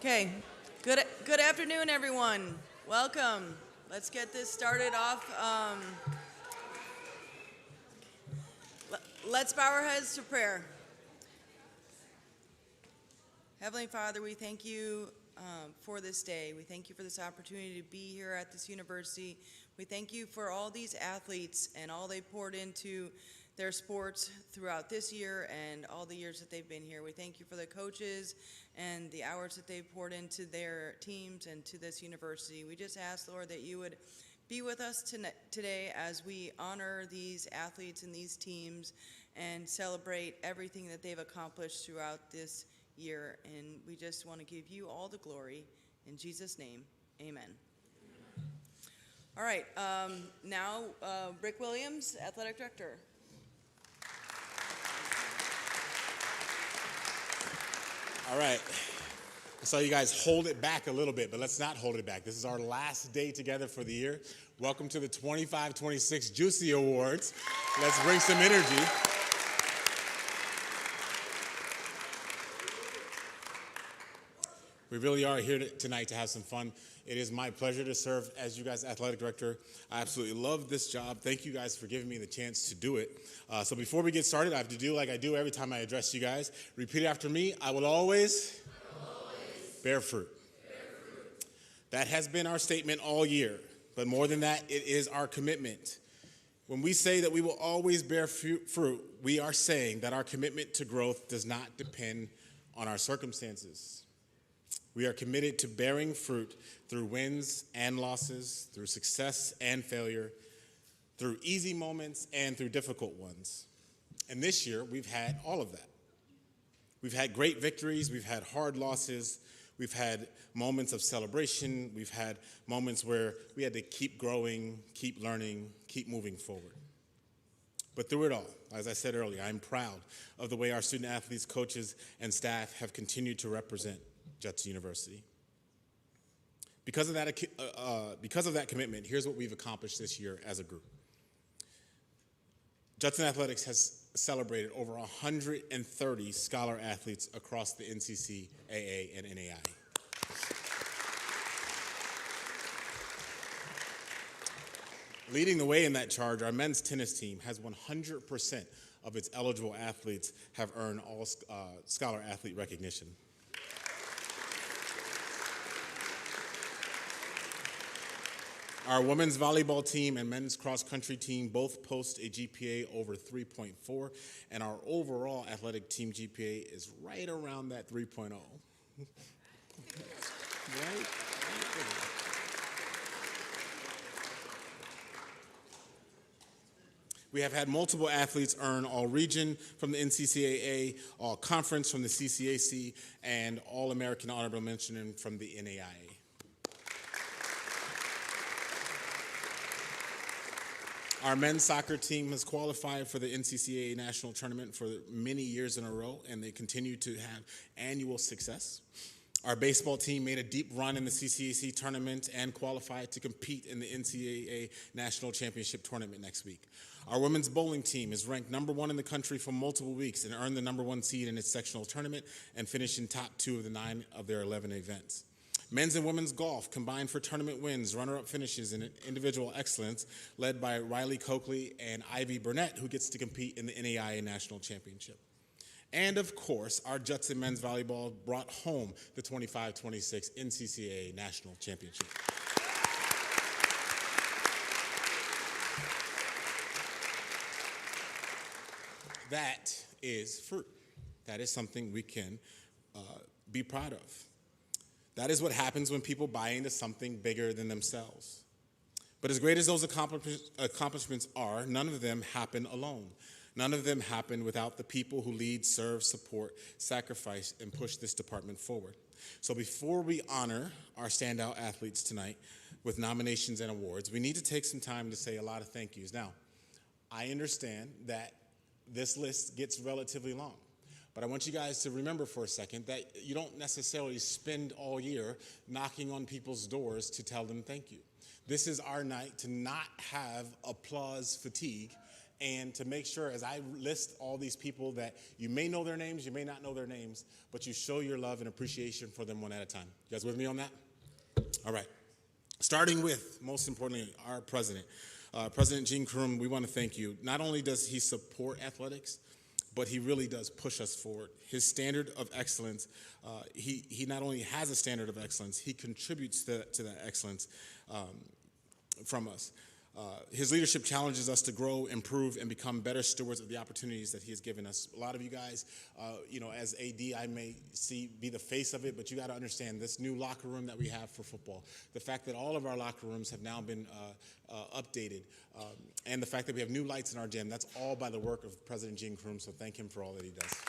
Okay, good afternoon, everyone. Welcome. Let's get this started off. Let's bow our heads to prayer. Heavenly Father, we thank you for this day. We thank you for this opportunity to be here at this university. We thank you for all these athletes and all they poured into their sports throughout this year and all the years that they've been here. We thank you for the coaches and the hours that they've poured into their teams and to this university. We just ask, Lord, that you would be with us today as we honor these athletes and these teams and celebrate everything that they've accomplished throughout this year. And we just want to give you all the glory. In Jesus' name, amen. All right, now Rick Williams, Athletic Director. All right, I saw you guys hold it back a little bit, but let's not hold it back. This is our last day together for the year. Welcome to the 25-26 JUISY Awards. Let's bring some energy. We really are here tonight to have some fun. It is my pleasure to serve as you guys' athletic director. I absolutely love this job. Thank you guys for giving me the chance to do it. So before we get started, I have to do like I do every time I address you guys. Repeat after me. I will always bear fruit. That has been our statement all year. But more than that, it is our commitment. When we say that we will always bear fruit, we are saying that our commitment to growth does not depend on our circumstances. We are committed to bearing fruit through wins and losses, through success and failure, through easy moments and through difficult ones. And this year, we've had all of that. We've had great victories, we've had hard losses, we've had moments of celebration, we've had moments where we had to keep growing, keep learning, keep moving forward. But through it all, as I said earlier, I'm proud of the way our student athletes, coaches, and staff have continued to represent Judson University. Because of that commitment, here's what we've accomplished this year as a group. Judson Athletics has celebrated over 130 scholar athletes across the NCCAA and NAIA. Leading the way in that charge, our men's tennis team has 100% of its eligible athletes have earned all scholar athlete recognition. Our women's volleyball team and men's cross-country team both post a GPA over 3.4, and our overall athletic team GPA is right around that 3.0. Right? We have had multiple athletes earn All-Region from the NCCAA, All-Conference from the CCAC, and All-American Honorable Mention from the NAIA. Our men's soccer team has qualified for the NCCAA National Tournament for many years in a row, and they continue to have annual success. Our baseball team made a deep run in the CCAC tournament and qualified to compete in the NCAA National Championship Tournament next week. Our women's bowling team is ranked #1 in the country for multiple weeks and earned the #1 seed in its sectional tournament and finished in top 2 of the 9 of their 11 events. Men's and women's golf combined for tournament wins, runner-up finishes, and individual excellence, led by Riley Coakley and Ivy Burnett, who gets to compete in the NAIA National Championship. And of course, our Judson men's volleyball brought home the 25-26 NCCAA National Championship. That is fruit. That is something we can be proud of. That is what happens when people buy into something bigger than themselves. But as great as those accomplishments are, none of them happen alone. None of them happen without the people who lead, serve, support, sacrifice, and push this department forward. So before we honor our standout athletes tonight with nominations and awards, we need to take some time to say a lot of thank yous. Now, I understand that this list gets relatively long. But I want you guys to remember for a second that you don't necessarily spend all year knocking on people's doors to tell them thank you. This is our night to not have applause fatigue and to make sure, as I list all these people, that you may know their names, you may not know their names, but you show your love and appreciation for them one at a time. You guys with me on that? All right. Starting with, most importantly, our president. President Gene Krum, we want to thank you. Not only does he support athletics, but he really does push us forward. His standard of excellence, he not only has a standard of excellence, he contributes to that excellence from us. His leadership challenges us to grow, improve, and become better stewards of the opportunities that he has given us. A lot of you guys, as AD, I may be the face of it, but you got to understand this new locker room that we have for football, the fact that all of our locker rooms have now been updated, and the fact that we have new lights in our gym, that's all by the work of President Gene Krum, so thank him for all that he does.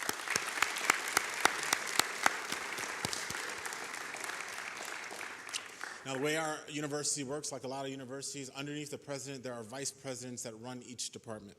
Now, the way our university works, like a lot of universities, underneath the president, there are vice presidents that run each department.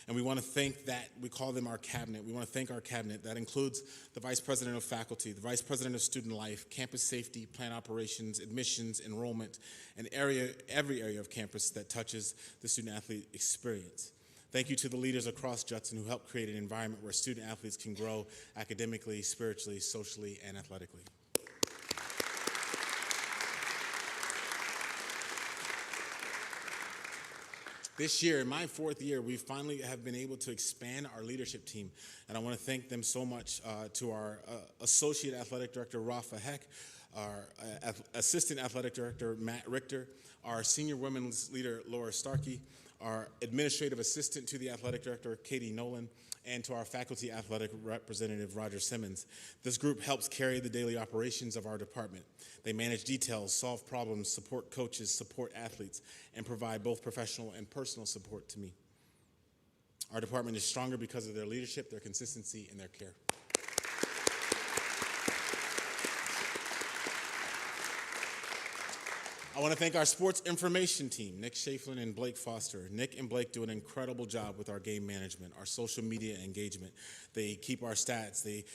And we want to thank that. We call them our cabinet. We want to thank our cabinet. That includes the vice president of faculty, the vice president of student life, campus safety, plant operations, admissions, enrollment, and every area of campus that touches the student-athlete experience. Thank you to the leaders across Judson who helped create an environment where student-athletes can grow academically, spiritually, socially, and athletically. This year, in my fourth year, we finally have been able to expand our leadership team. And I want to thank them so much to our Associate Athletic Director, Rafa Heck, our Assistant Athletic Director, Matt Richter, our Senior Women's Leader, Laura Starkey, our Administrative Assistant to the Athletic Director, Katie Nolan, and to our Faculty Athletic Representative, Roger Simmons. This group helps carry the daily operations of our department. They manage details, solve problems, support coaches, support athletes, and provide both professional and personal support to me. Our department is stronger because of their leadership, their consistency, and their care. I want to thank our sports information team, Nick Shaflin and Blake Foster. Nick and Blake do an incredible job with our game management, our social media engagement. They keep our stats. They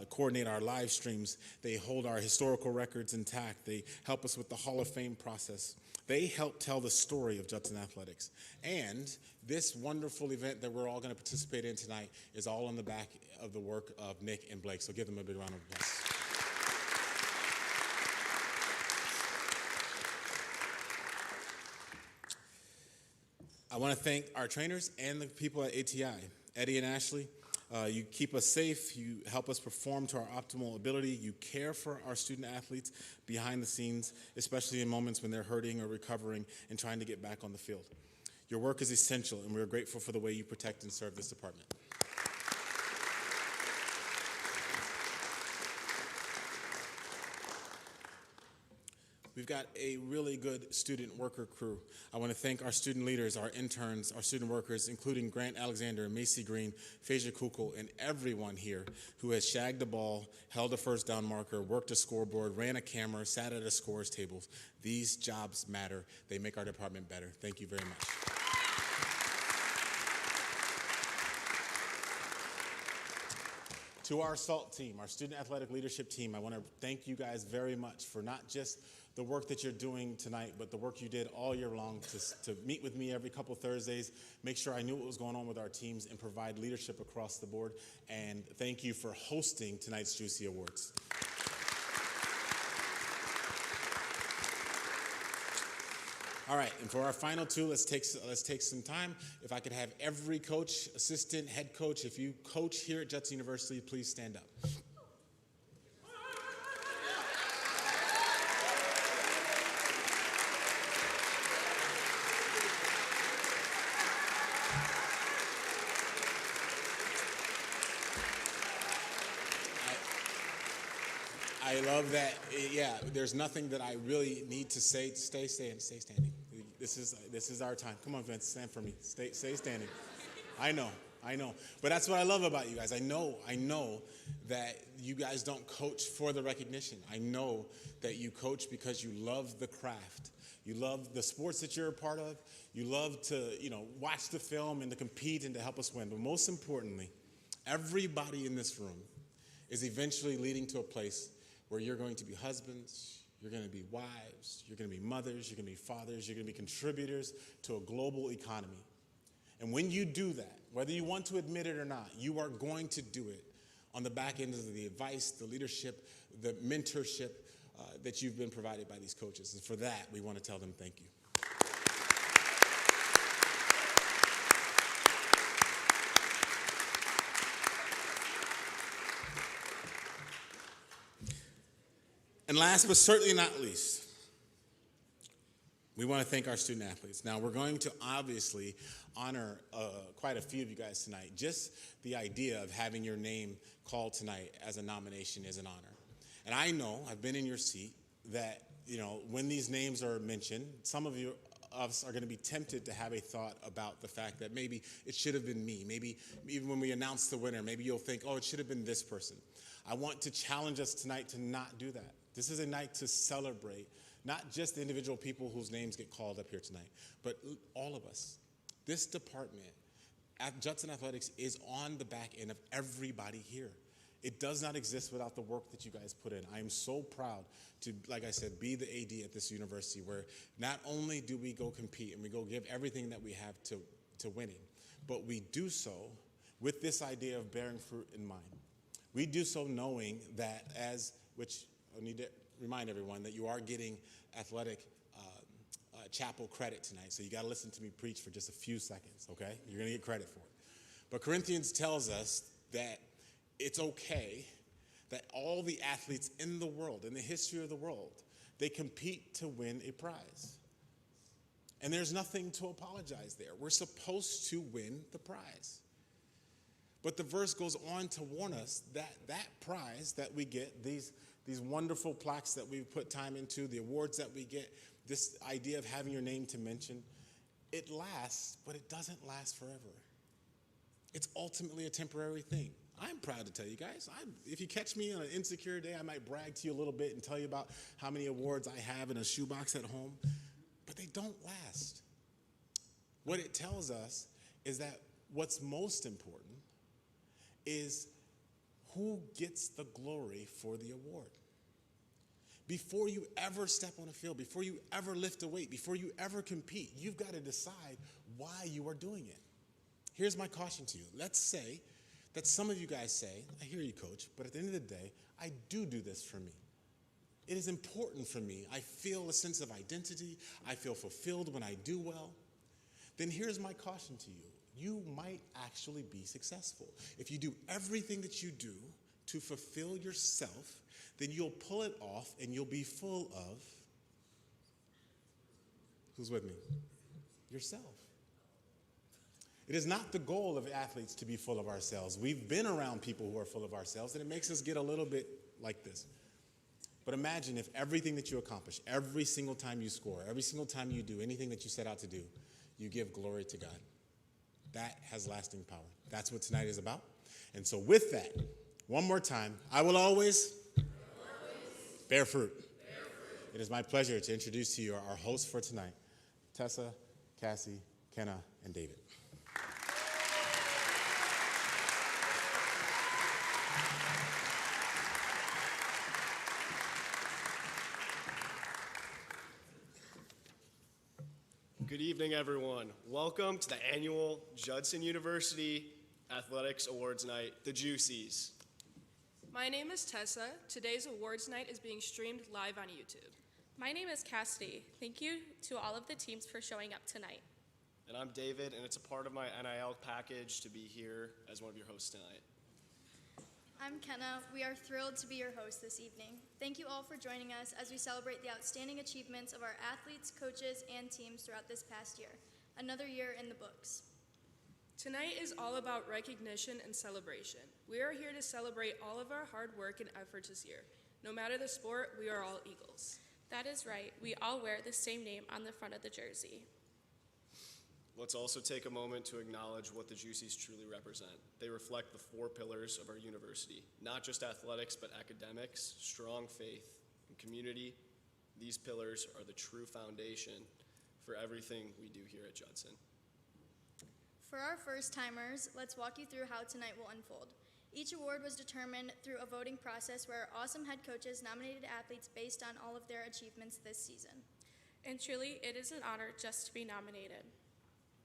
coordinate our live streams. They hold our historical records intact. They help us with the Hall of Fame process. They help tell the story of Judson Athletics. And this wonderful event that we're all going to participate in tonight is all on the back of the work of Nick and Blake. So give them a big round of applause. I want to thank our trainers and the people at ATI, Eddie and Ashley. You keep us safe, you help us perform to our optimal ability, you care for our student athletes behind the scenes, especially in moments when they're hurting or recovering and trying to get back on the field. Your work is essential, and we're grateful for the way you protect and serve this department. We've got a really good student worker crew. I want to thank our student leaders, our interns, our student workers, including Grant Alexander, Macy Green, Phasia Kukul, and everyone here who has shagged the ball, held a first down marker, worked a scoreboard, ran a camera, sat at a scores table. These jobs matter. They make our department better. Thank you very much. To our SALT team, our student athletic leadership team, I want to thank you guys very much for not just the work that you're doing tonight, but the work you did all year long to meet with me every couple Thursdays, make sure I knew what was going on with our teams, and provide leadership across the board. And thank you for hosting tonight's JUISY Awards. All right, and for our final two, let's take some time. If I could have every coach, assistant, head coach, if you coach here at Judson University, please stand up. I love that. Yeah, there's nothing that I really need to say. Stay standing. This is our time. Come on, Vince, stand for me. Stay standing. I know. But that's what I love about you guys. I know that you guys don't coach for the recognition. I know that you coach because you love the craft. You love the sports that you're a part of. You love to, watch the film and to compete and to help us win. But most importantly, everybody in this room is eventually leading to a place where you're going to be husbands, you're going to be wives, you're going to be mothers, you're going to be fathers, you're going to be contributors to a global economy. And when you do that, whether you want to admit it or not, you are going to do it on the back end of the advice, the leadership, the mentorship that you've been provided by these coaches. And for that, we want to tell them thank you. And last but certainly not least, we want to thank our student athletes. Now, we're going to obviously honor quite a few of you guys tonight. Just the idea of having your name called tonight as a nomination is an honor. And I know, I've been in your seat, that, when these names are mentioned, some of us are going to be tempted to have a thought about the fact that maybe it should have been me. Maybe even when we announce the winner, maybe you'll think, oh, it should have been this person. I want to challenge us tonight to not do that. This is a night to celebrate not just the individual people whose names get called up here tonight, but all of us. This department at Judson Athletics is on the back end of everybody here. It does not exist without the work that you guys put in. I am so proud to, like I said, be the AD at this university where not only do we go compete and we go give everything that we have to winning, but we do so with this idea of bearing fruit in mind. We do so knowing that which I need to remind everyone that you are getting athletic chapel credit tonight, so you got to listen to me preach for just a few seconds, okay? You're going to get credit for it. But Corinthians tells us that it's okay that all the athletes in the world, in the history of the world, they compete to win a prize. And there's nothing to apologize there. We're supposed to win the prize. But the verse goes on to warn us that that prize that we get, these wonderful plaques that we put time into, the awards that we get, this idea of having your name to mention, it lasts, but it doesn't last forever. It's ultimately a temporary thing. I'm proud to tell you guys, if you catch me on an insecure day, I might brag to you a little bit and tell you about how many awards I have in a shoebox at home, but they don't last. What it tells us is that what's most important is who gets the glory for the award. Before you ever step on a field, before you ever lift a weight, before you ever compete, you've got to decide why you are doing it. Here's my caution to you. Let's say that some of you guys say, I hear you, coach, but at the end of the day, I do this for me. It is important for me. I feel a sense of identity. I feel fulfilled when I do well. Then here's my caution to you. You might actually be successful. If you do everything that you do to fulfill yourself, then you'll pull it off and you'll be full of, who's with me? Yourself. It is not the goal of athletes to be full of ourselves. We've been around people who are full of ourselves, and it makes us get a little bit like this. But imagine if everything that you accomplish, every single time you score, every single time you do anything that you set out to do, you give glory to God. That has lasting power. That's what tonight is about. And so with that, one more time, I will always bear fruit. It is my pleasure to introduce to you our hosts for tonight, Tessa, Cassie, Kenna, and David. Good evening, everyone. Welcome to the annual Judson University Athletics Awards Night, the JUICYs. My name is Tessa. Today's awards night is being streamed live on YouTube. My name is Cassidy. Thank you to all of the teams for showing up tonight. And I'm David, and it's a part of my NIL package to be here as one of your hosts tonight. I'm Kenna. We are thrilled to be your host this evening. Thank you all for joining us as we celebrate the outstanding achievements of our athletes, coaches, and teams throughout this past year. Another year in the books. Tonight is all about recognition and celebration. We are here to celebrate all of our hard work and efforts this year. No matter the sport, we are all Eagles. That is right. We all wear the same name on the front of the jersey. Let's also take a moment to acknowledge what the JUICYs truly represent. They reflect the 4 pillars of our university, not just athletics, but academics, strong faith, and community. These pillars are the true foundation for everything we do here at Judson. For our first-timers, let's walk you through how tonight will unfold. Each award was determined through a voting process where our awesome head coaches nominated athletes based on all of their achievements this season. And truly, it is an honor just to be nominated.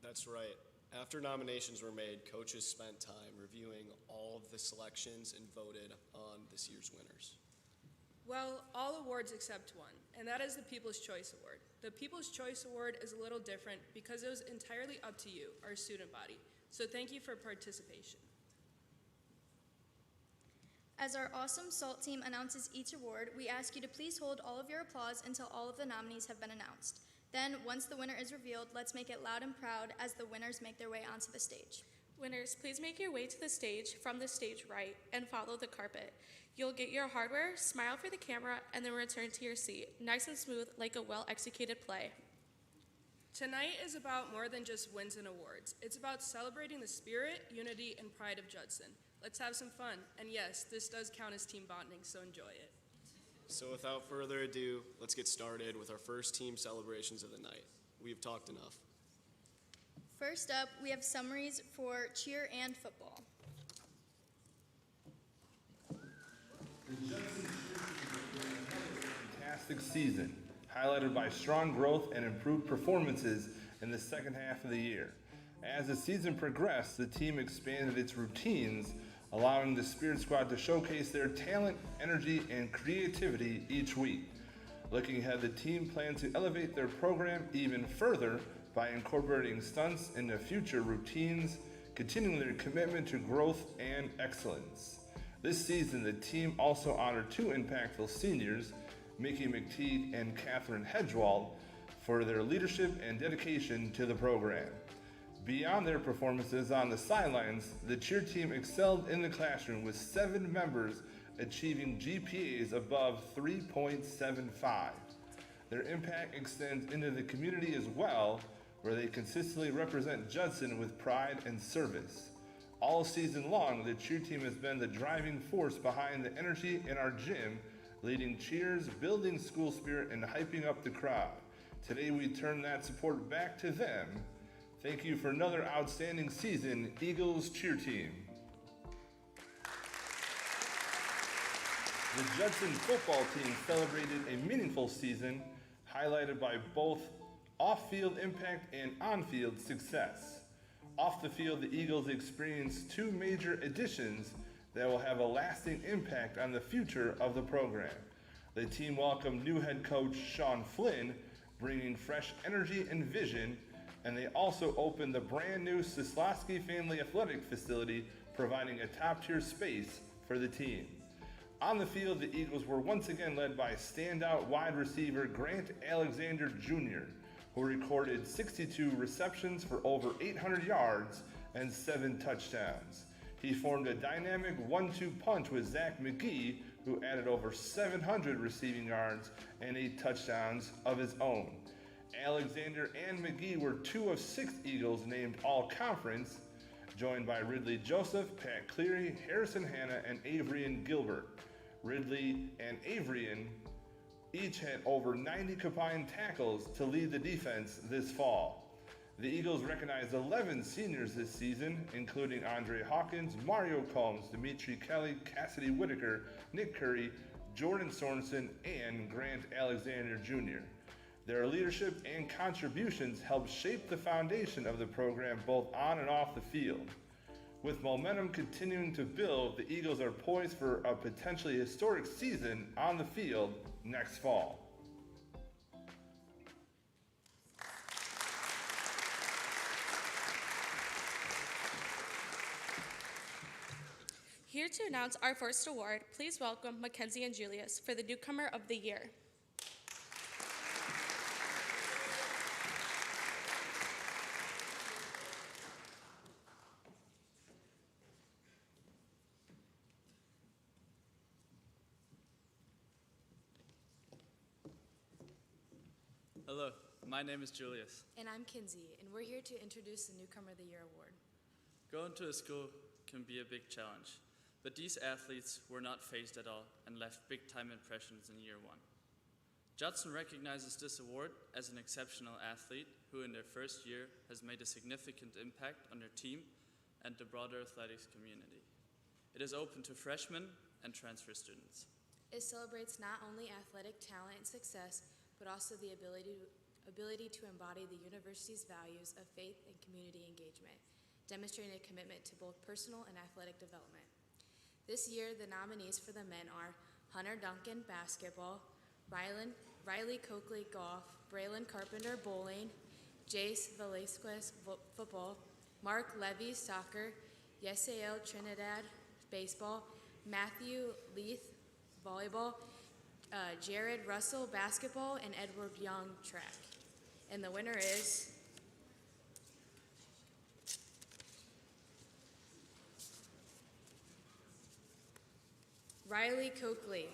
That's right. After nominations were made, coaches spent time reviewing all of the selections and voted on this year's winners. Well, all awards except one, and that is the People's Choice Award. The People's Choice Award is a little different because it was entirely up to you, our student body. So thank you for participation. As our awesome SALT team announces each award, we ask you to please hold all of your applause until all of the nominees have been announced. Then, once the winner is revealed, let's make it loud and proud as the winners make their way onto the stage. Winners, please make your way to the stage from the stage right and follow the carpet. You'll get your hardware, smile for the camera, and then return to your seat, nice and smooth like a well-executed play. Tonight is about more than just wins and awards. It's about celebrating the spirit, unity, and pride of Judson. Let's have some fun. And yes, this does count as team bonding, so enjoy it. So without further ado, let's get started with our first team celebrations of the night. We've talked enough. First up, we have summaries for cheer and football. The Judson fantastic season, highlighted by strong growth and improved performances in the second half of the year. As the season progressed, the team expanded its routines, allowing the Spirit Squad to showcase their talent, energy, and creativity each week. Looking ahead, the team plans to elevate their program even further by incorporating stunts into future routines, continuing their commitment to growth and excellence. This season, the team also honored two impactful seniors, Mickey McTeague and Catherine Hedgewald, for their leadership and dedication to the program. Beyond their performances on the sidelines, the cheer team excelled in the classroom with 7 members achieving GPAs above 3.75. Their impact extends into the community as well, where they consistently represent Judson with pride and service. All season long, the cheer team has been the driving force behind the energy in our gym, leading cheers, building school spirit, and hyping up the crowd. Today we turn that support back to them. Thank you for another outstanding season, Eagles cheer team. The Judson football team celebrated a meaningful season, highlighted by both off-field impact and on-field success. Off the field, the Eagles experienced 2 major additions that will have a lasting impact on the future of the program. The team welcomed new head coach Sean Flynn, bringing fresh energy and vision, and they also opened the brand new Sislowski Family Athletic Facility, providing a top-tier space for the team. On the field, the Eagles were once again led by standout wide receiver Grant Alexander Jr., who recorded 62 receptions for over 800 yards and 7 touchdowns. He formed a dynamic 1-2 punch with Zach McGee, who added over 700 receiving yards and 8 touchdowns of his own. Alexander and McGee were 2 of 6 Eagles named All-Conference, joined by Ridley Joseph, Pat Cleary, Harrison Hanna, and Avrian Gilbert. Ridley and Avrian each had over 90 combined tackles to lead the defense this fall. The Eagles recognized 11 seniors this season, including Andre Hawkins, Mario Combs, Dimitri Kelly, Cassidy Whitaker, Nick Curry, Jordan Sorensen, and Grant Alexander Jr. Their leadership and contributions helped shape the foundation of the program both on and off the field. With momentum continuing to build, the Eagles are poised for a potentially historic season on the field next fall. Here to announce our first award, please welcome Mackenzie and Julius for the Newcomer of the Year. Hello, my name is Julius. And I'm Kinsey, and we're here to introduce the Newcomer of the Year award. Going to a school can be a big challenge, but these athletes were not phased at all and left big-time impressions in year 1. Judson recognizes this award as an exceptional athlete who in their first year has made a significant impact on their team and the broader athletics community. It is open to freshmen and transfer students. It celebrates not only athletic talent and success, but also the ability ability to embody the university's values of faith and community engagement, demonstrating a commitment to both personal and athletic development. This year, the nominees for the men are Hunter Duncan, basketball, Riley Coakley, golf, Braylon Carpenter, bowling, Jace Velasquez, football, Mark Levy, soccer, Yesael Trinidad, baseball, Matthew Leith, volleyball, Jared Russell, basketball, and Edward Young, track. And the winner is Riley Coakley.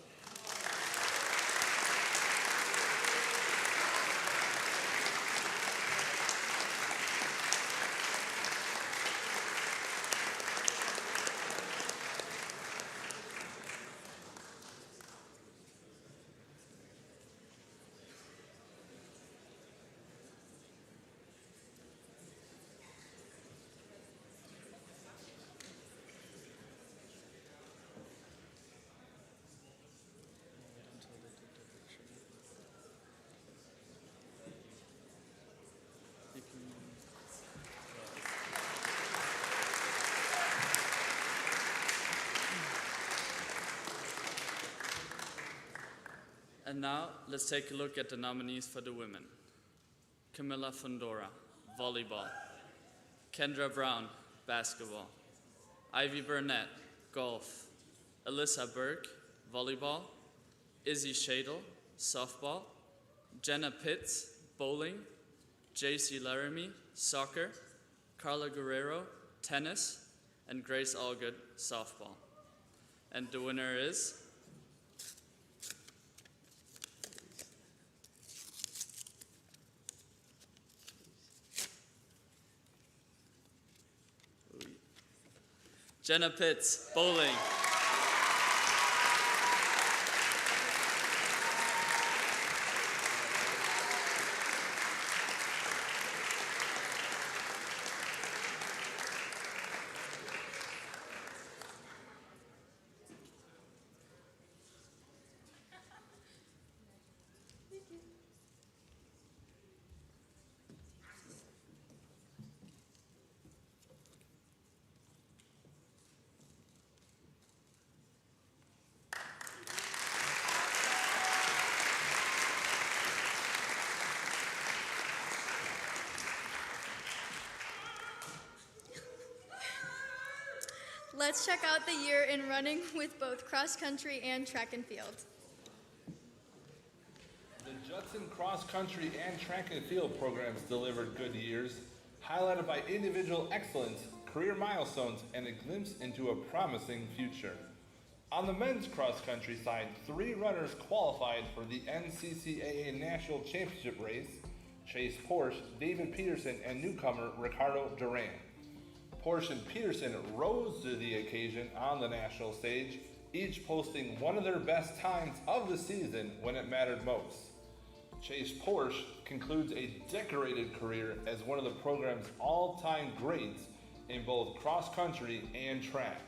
And now, let's take a look at the nominees for the women. Camilla Fundora, volleyball. Kendra Brown, basketball. Ivy Burnett, golf. Alyssa Burke, volleyball. Izzy Shadle, softball. Jenna Pitts, bowling. JC Laramie, soccer. Carla Guerrero, tennis. And Grace Allgood, softball. And the winner is Jenna Pitts, bowling. Let's check out the year in running with both cross country and track and field. The Judson cross country and track and field programs delivered good years, highlighted by individual excellence, career milestones, and a glimpse into a promising future. On the men's cross country side, 3 runners qualified for the NCCAA National Championship race: Chase Porsche, David Peterson, and newcomer Ricardo Duran. Porsche and Peterson rose to the occasion on the national stage, each posting one of their best times of the season when it mattered most. Chase Porsche concludes a decorated career as one of the program's all-time greats in both cross-country and track.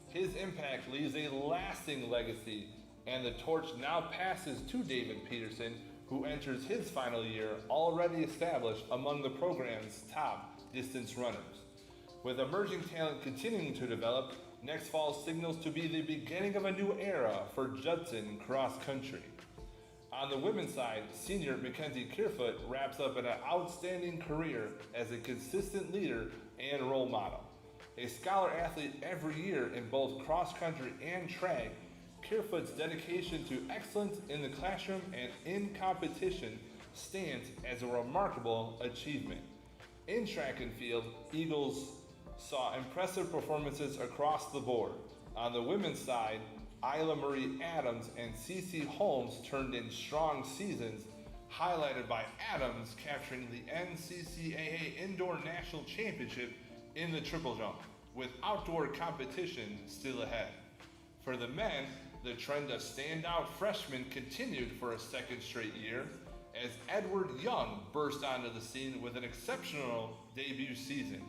His impact leaves a lasting legacy, and the torch now passes to David Peterson, who enters his final year already established among the program's top distance runners. With emerging talent continuing to develop, next fall signals to be the beginning of a new era for Judson cross country. On the women's side, senior Mackenzie Kerfoot wraps up an outstanding career as a consistent leader and role model. A scholar athlete every year in both cross country and track, Kerfoot's dedication to excellence in the classroom and in competition stands as a remarkable achievement. In track and field, Eagles saw impressive performances across the board. On the women's side, Isla Marie Adams and Cece Holmes turned in strong seasons, highlighted by Adams capturing the NCCAA Indoor National Championship in the triple jump, with outdoor competition still ahead. For the men, the trend of standout freshmen continued for a second straight year, as Edward Young burst onto the scene with an exceptional debut season.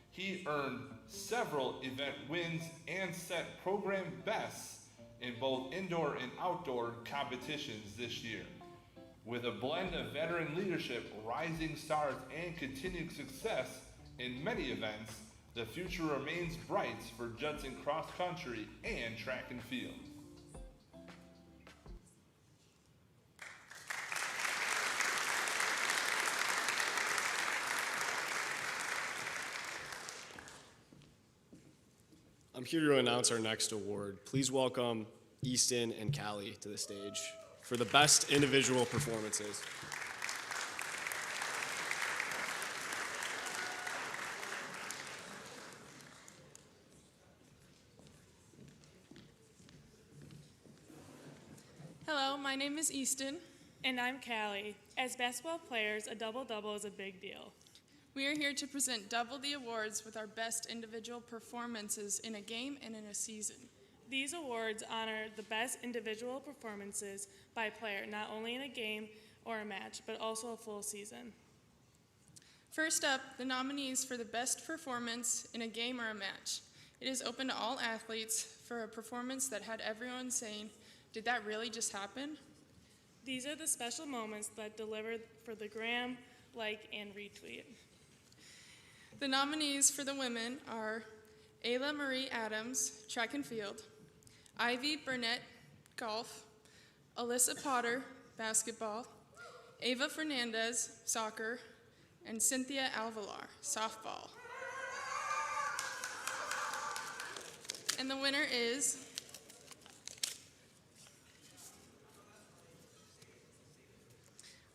He earned several event wins and set program bests in both indoor and outdoor competitions this year. With a blend of veteran leadership, rising stars, and continued success in many events, the future remains bright for Judson cross country and track and field. I'm here to announce our next award. Please welcome Easton and Callie to the stage for the best individual performances. Hello, my name is Easton. And I'm Callie. As basketball players, a double-double is a big deal. We are here to present double the awards with our best individual performances in a game and in a season. These awards honor the best individual performances by player, not only in a game or a match, but also a full season. First up, the nominees for the best performance in a game or a match. It is open to all athletes for a performance that had everyone saying, "Did that really just happen?" These are the special moments that deliver for the gram, like, and retweet. The nominees for the women are Ayla Marie Adams, track and field, Ivy Burnett, golf, Alyssa Potter, basketball, Ava Fernandez, soccer, and Cynthia Alvalar, softball. And the winner is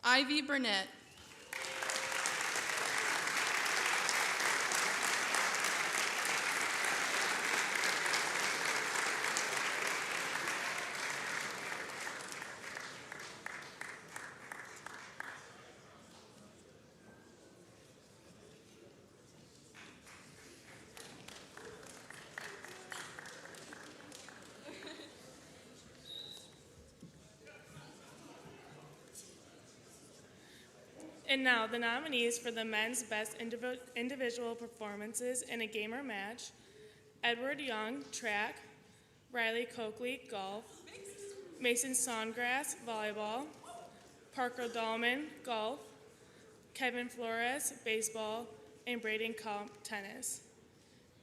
Ivy Burnett. And now, the nominees for the men's best individual performances in a game or match: Edward Young, track, Riley Coakley, golf, Mason Songrass, volleyball, Parker Dahlman, golf, Kevin Flores, baseball, and Braden Kump, tennis.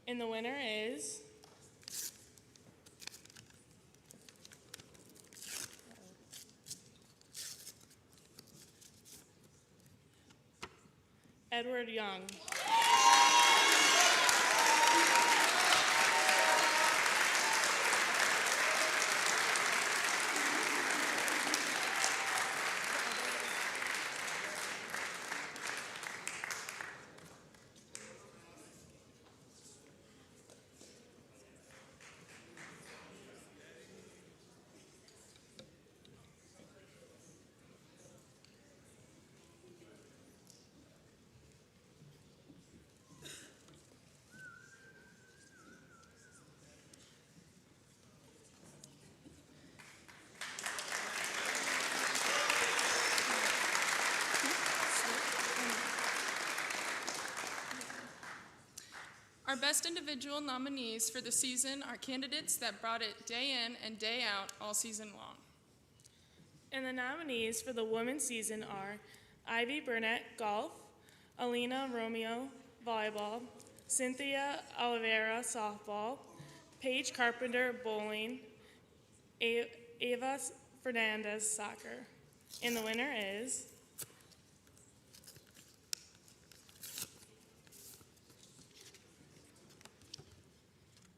And the winner is Edward Young. Our best individual nominees for the season are candidates that brought it day in and day out all season long. And the nominees for the women's season are Ivy Burnett, golf, Alina Romeo, volleyball, Cynthia Oliveira, softball, Paige Carpenter, bowling, Ava Fernandez, soccer. And the winner is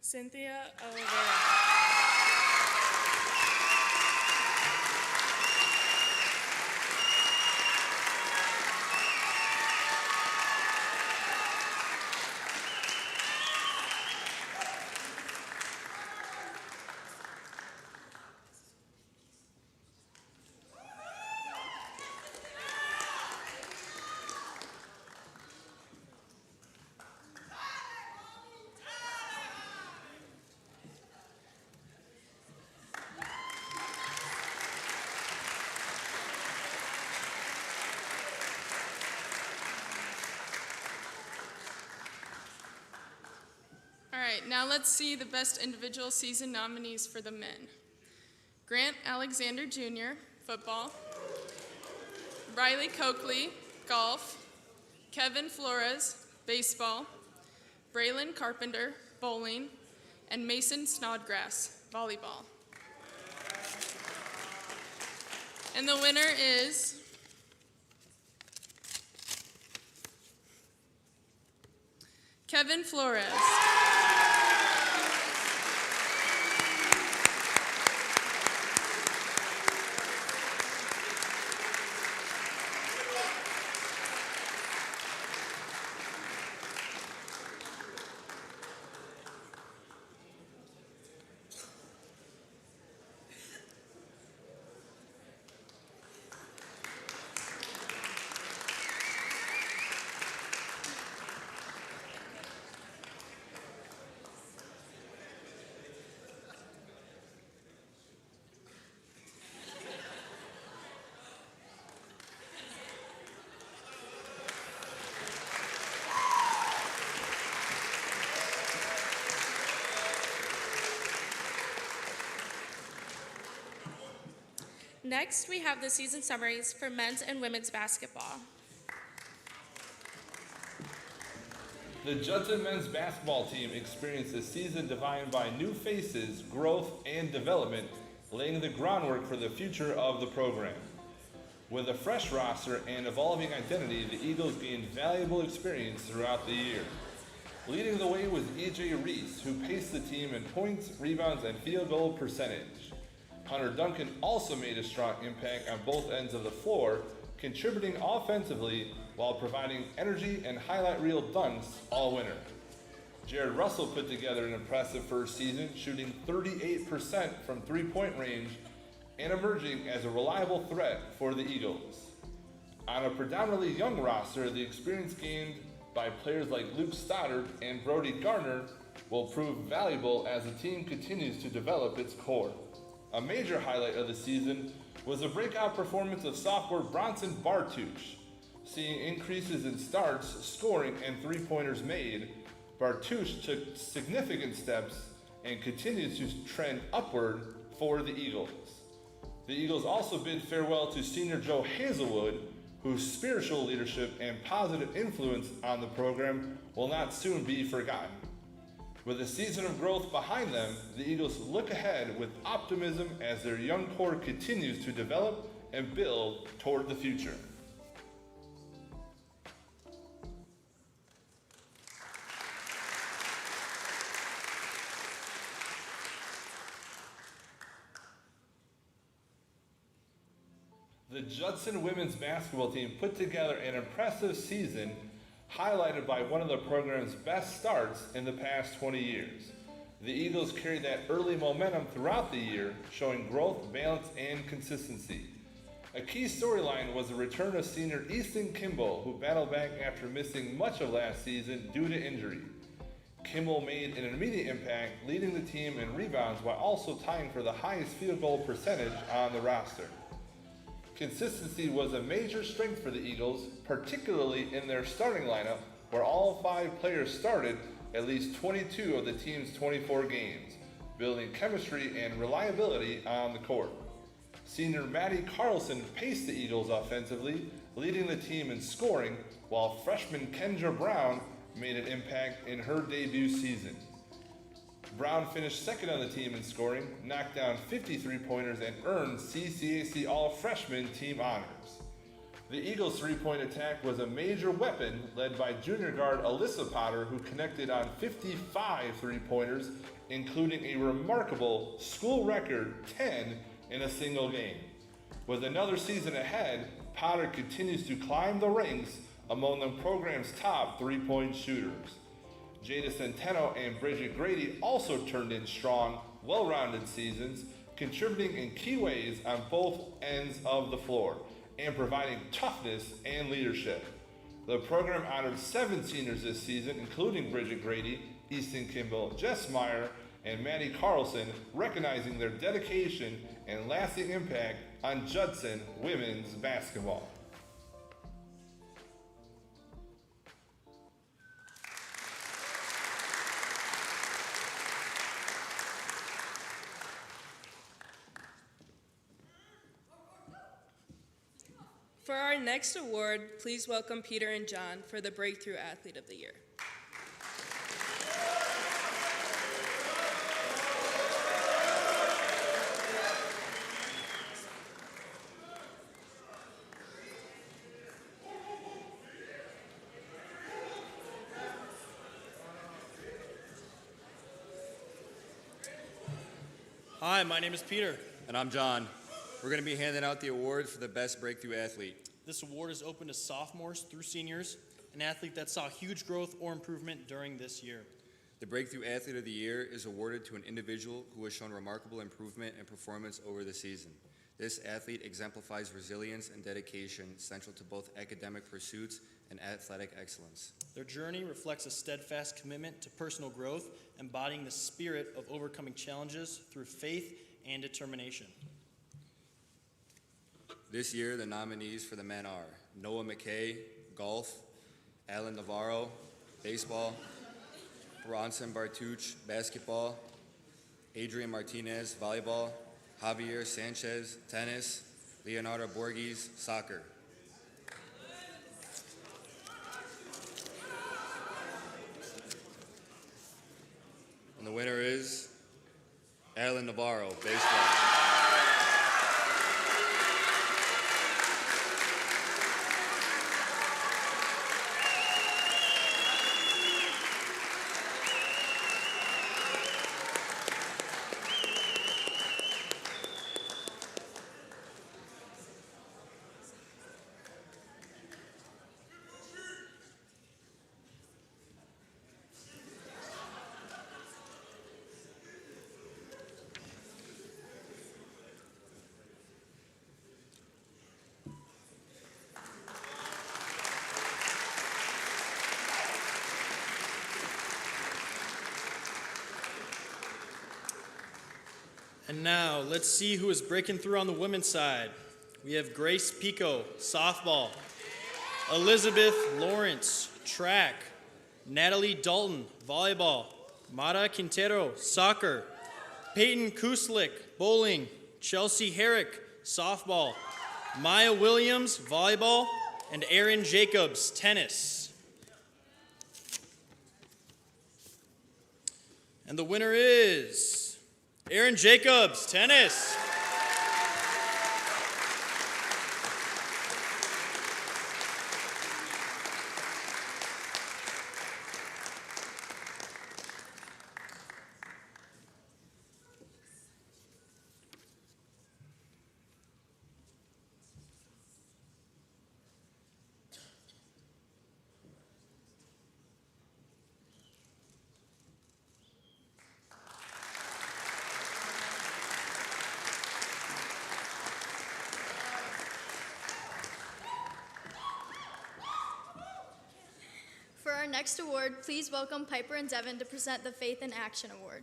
Cynthia Oliveira. All right, now let's see the best individual season nominees for the men. Grant Alexander Jr., football, Riley Coakley, golf. Kevin Flores, baseball. Braylon Carpenter, bowling. And Mason Snodgrass, volleyball. And the winner is Kevin Flores. Next, we have the season summaries for men's and women's basketball. The Judson men's basketball team experienced a season defined by new faces, growth, and development, laying the groundwork for the future of the program. With a fresh roster and evolving identity, the Eagles gained valuable experience throughout the year. Leading the way was E.J. Reese, who paced the team in points, rebounds, and field goal percentage. Hunter Duncan also made a strong impact on both ends of the floor, contributing offensively while providing energy and highlight reel dunks all winter. Jared Russell put together an impressive first season, shooting 38% from three-point range and emerging as a reliable threat for the Eagles. On a predominantly young roster, the experience gained by players like Luke Stoddard and Brody Garner will prove valuable as the team continues to develop its core. A major highlight of the season was a breakout performance of sophomore Bronson Bartouche. Seeing increases in starts, scoring, and three-pointers made, Bartouche took significant steps and continues to trend upward for the Eagles. The Eagles also bid farewell to senior Joe Hazelwood, whose spiritual leadership and positive influence on the program will not soon be forgotten. With a season of growth behind them, the Eagles look ahead with optimism as their young core continues to develop and build toward the future. The Judson women's basketball team put together an impressive season highlighted by one of the program's best starts in the past 20 years. The Eagles carried that early momentum throughout the year, showing growth, balance, and consistency. A key storyline was the return of senior Easton Kimball, who battled back after missing much of last season due to injury. Kimball made an immediate impact, leading the team in rebounds while also tying for the highest field goal percentage on the roster. Consistency was a major strength for the Eagles, particularly in their starting lineup, where all 5 players started at least 22 of the team's 24 games, building chemistry and reliability on the court. Senior Maddie Carlson paced the Eagles offensively, leading the team in scoring, while freshman Kendra Brown made an impact in her debut season. Brown finished second on the team in scoring, knocked down 50 three-pointers, and earned CCAC All-Freshman team honors. The Eagles' three-point attack was a major weapon led by junior guard Alyssa Potter, who connected on 55 three-pointers, including a remarkable school record 10 in a single game. With another season ahead, Potter continues to climb the ranks among the program's top three-point shooters. Jada Centeno and Bridget Grady also turned in strong, well-rounded seasons, contributing in key ways on both ends of the floor and providing toughness and leadership. The program honored 7 seniors this season, including Bridget Grady, Easton Kimball, Jess Meyer, and Maddie Carlson, recognizing their dedication and lasting impact on Judson women's basketball. For our next award, please welcome Peter and John for the Breakthrough Athlete of the Year. Hi, my name is Peter. And I'm John. We're going to be handing out the award for the best breakthrough athlete. This award is open to sophomores through seniors, an athlete that saw huge growth or improvement during this year. The Breakthrough Athlete of the Year is awarded to an individual who has shown remarkable improvement and performance over the season. This athlete exemplifies resilience and dedication central to both academic pursuits and athletic excellence. Their journey reflects a steadfast commitment to personal growth, embodying the spirit of overcoming challenges through faith and determination. This year, the nominees for the men are Noah McKay, golf, Alan Navarro, baseball, Bronson Bartuch, basketball, Adrian Martinez, volleyball, Javier Sanchez, tennis, Leonardo Borges, soccer. And the winner is Alan Navarro, baseball. And now, let's see who is breaking through on the women's side. We have Grace Pico, softball, Elizabeth Lawrence, track, Natalie Dalton, volleyball, Mara Quintero, soccer, Peyton Kuslik, bowling, Chelsea Herrick, softball, Maya Williams, volleyball, and Aaron Jacobs, tennis. And the winner is Aaron Jacobs, tennis. For our next award, please welcome Piper and Devin to present the Faith in Action Award.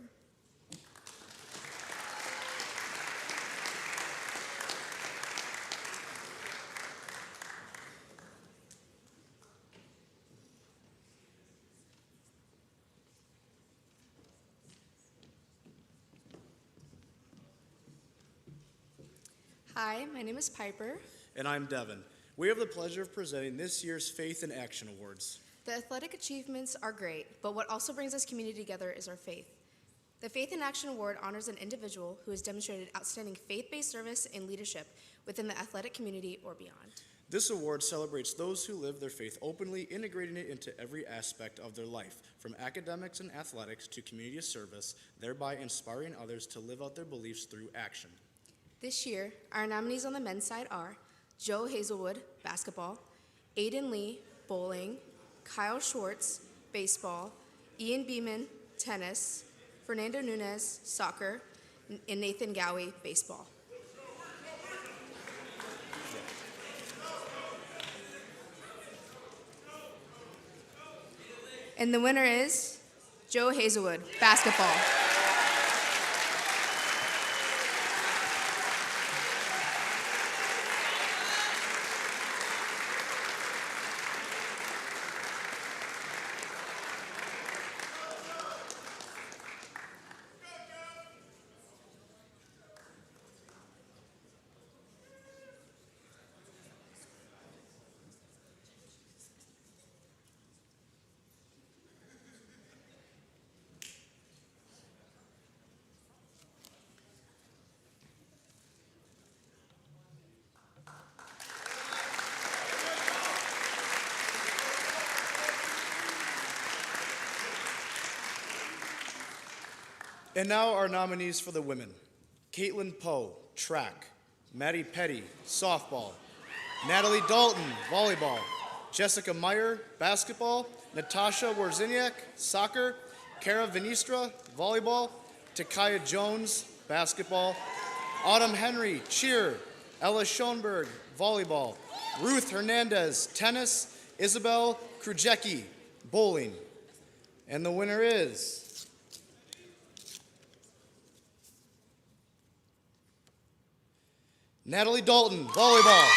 Hi, my name is Piper. And I'm Devin. We have the pleasure of presenting this year's Faith in Action Awards. The athletic achievements are great, but what also brings this community together is our faith. The Faith in Action Award honors an individual who has demonstrated outstanding faith-based service and leadership within the athletic community or beyond. This award celebrates those who live their faith openly, integrating it into every aspect of their life, from academics and athletics to community service, thereby inspiring others to live out their beliefs through action. This year, our nominees on the men's side are Joe Hazelwood, basketball, Aiden Lee, bowling, Kyle Schwartz, baseball, Ian Beeman, tennis, Fernando Nunez, soccer, and Nathan Gowie, baseball. And the winner is Joe Hazelwood, basketball. And now our nominees for the women. Caitlin Poe, track. Maddie Petty, softball. Natalie Dalton, volleyball. Jessica Meyer, basketball. Natasha Warziniak, soccer. Kara Vinistra, volleyball. Takaya Jones, basketball. Autumn Henry, cheer. Ella Schoenberg, volleyball. Ruth Hernandez, tennis. Isabel Krujecki, bowling. And the winner is Natalie Dalton, volleyball.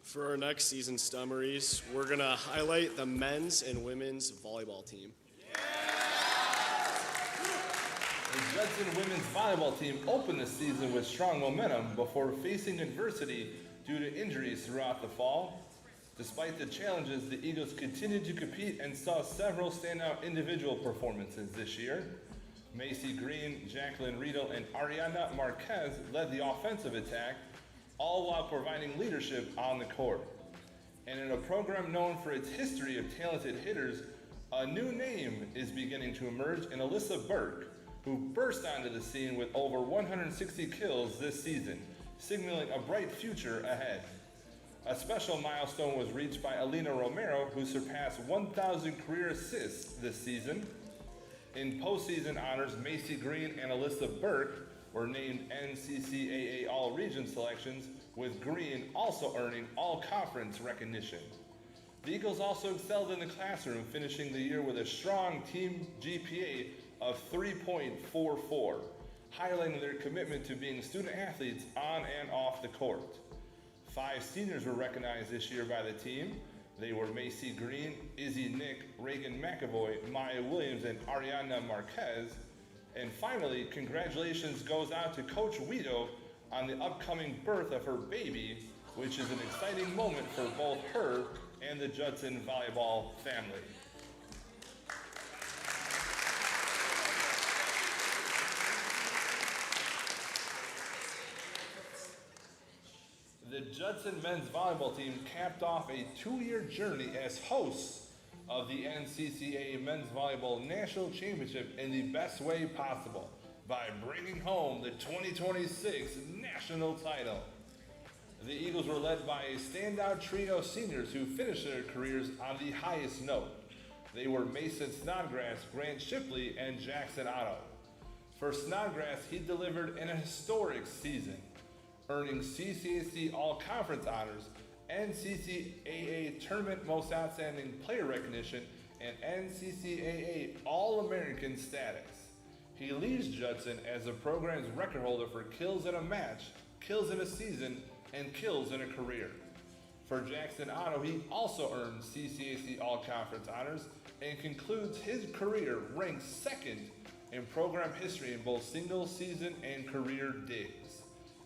For our next season summaries, we're going to highlight the men's and women's volleyball team. The Judson women's volleyball team opened the season with strong momentum before facing adversity due to injuries throughout the fall. Despite the challenges, the Eagles continued to compete and saw several standout individual performances this year. Macy Green, Jacqueline Riedel, and Ariana Marquez led the offensive attack, all while providing leadership on the court. And in a program known for its history of talented hitters, a new name is beginning to emerge in Alyssa Burke, who burst onto the scene with over 160 kills this season, signaling a bright future ahead. A special milestone was reached by Alina Romero, who surpassed 1,000 career assists this season. In postseason honors, Macy Green and Alyssa Burke were named NCCAA All-Region selections, with Green also earning all-conference recognition. The Eagles also excelled in the classroom, finishing the year with a strong team GPA of 3.44, highlighting their commitment to being student athletes on and off the court. 5 seniors were recognized this year by the team. They were Macy Green, Izzy Nick, Reagan McAvoy, Maya Williams, and Ariana Marquez. And finally, congratulations goes out to Coach Guido on the upcoming birth of her baby, which is an exciting moment for both her and the Judson volleyball family. The Judson men's volleyball team capped off a 2-year journey as hosts of the NCCAA Men's Volleyball National Championship in the best way possible by bringing home the 2026 national title. The Eagles were led by a standout trio of seniors who finished their careers on the highest note. They were Mason Snodgrass, Grant Shipley, and Jackson Otto. For Snodgrass, he delivered in a historic season, earning CCAC All-Conference honors, NCCAA Tournament Most Outstanding Player recognition, and NCCAA All-American status. He leads Judson as the program's record holder for kills in a match, kills in a season, and kills in a career. For Jackson Otto, he also earned CCAC All-Conference honors and concludes his career ranked second in program history in both single season and career digs.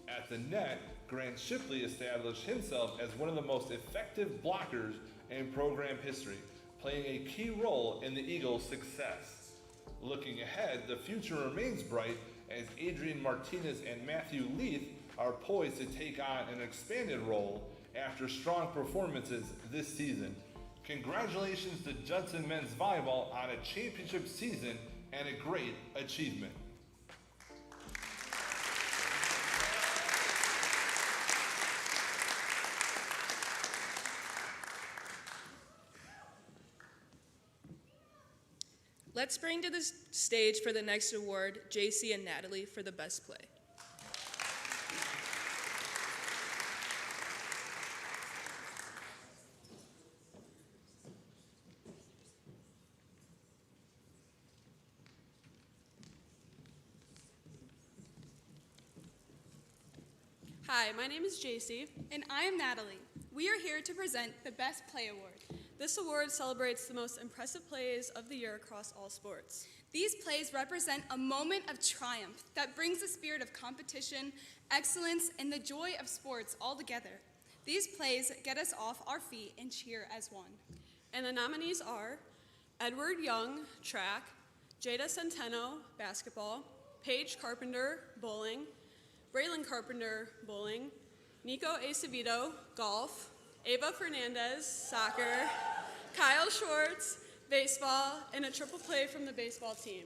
At the net, Grant Shipley established himself as one of the most effective blockers in program history, playing a key role in the Eagles' success. Looking ahead, the future remains bright as Adrian Martinez and Matthew Leith are poised to take on an expanded role after strong performances this season. Congratulations to Judson men's volleyball on a championship season and a great achievement. Let's bring to the stage for the next award, JC and Natalie for the best play. Hi, my name is JC. And I am Natalie. We are here to present the Best Play Award. This award celebrates the most impressive plays of the year across all sports. These plays represent a moment of triumph that brings the spirit of competition, excellence, and the joy of sports all together. These plays get us off our feet and cheer as one. And the nominees are Edward Young, track, Jada Centeno, basketball, Paige Carpenter, bowling, Braylon Carpenter, bowling, Nico Acevedo, golf, Ava Fernandez, soccer, Kyle Schwartz, baseball, and a triple play from the baseball team.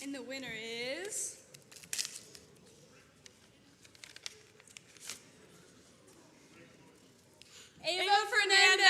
And the winner is... Ava Fernandez!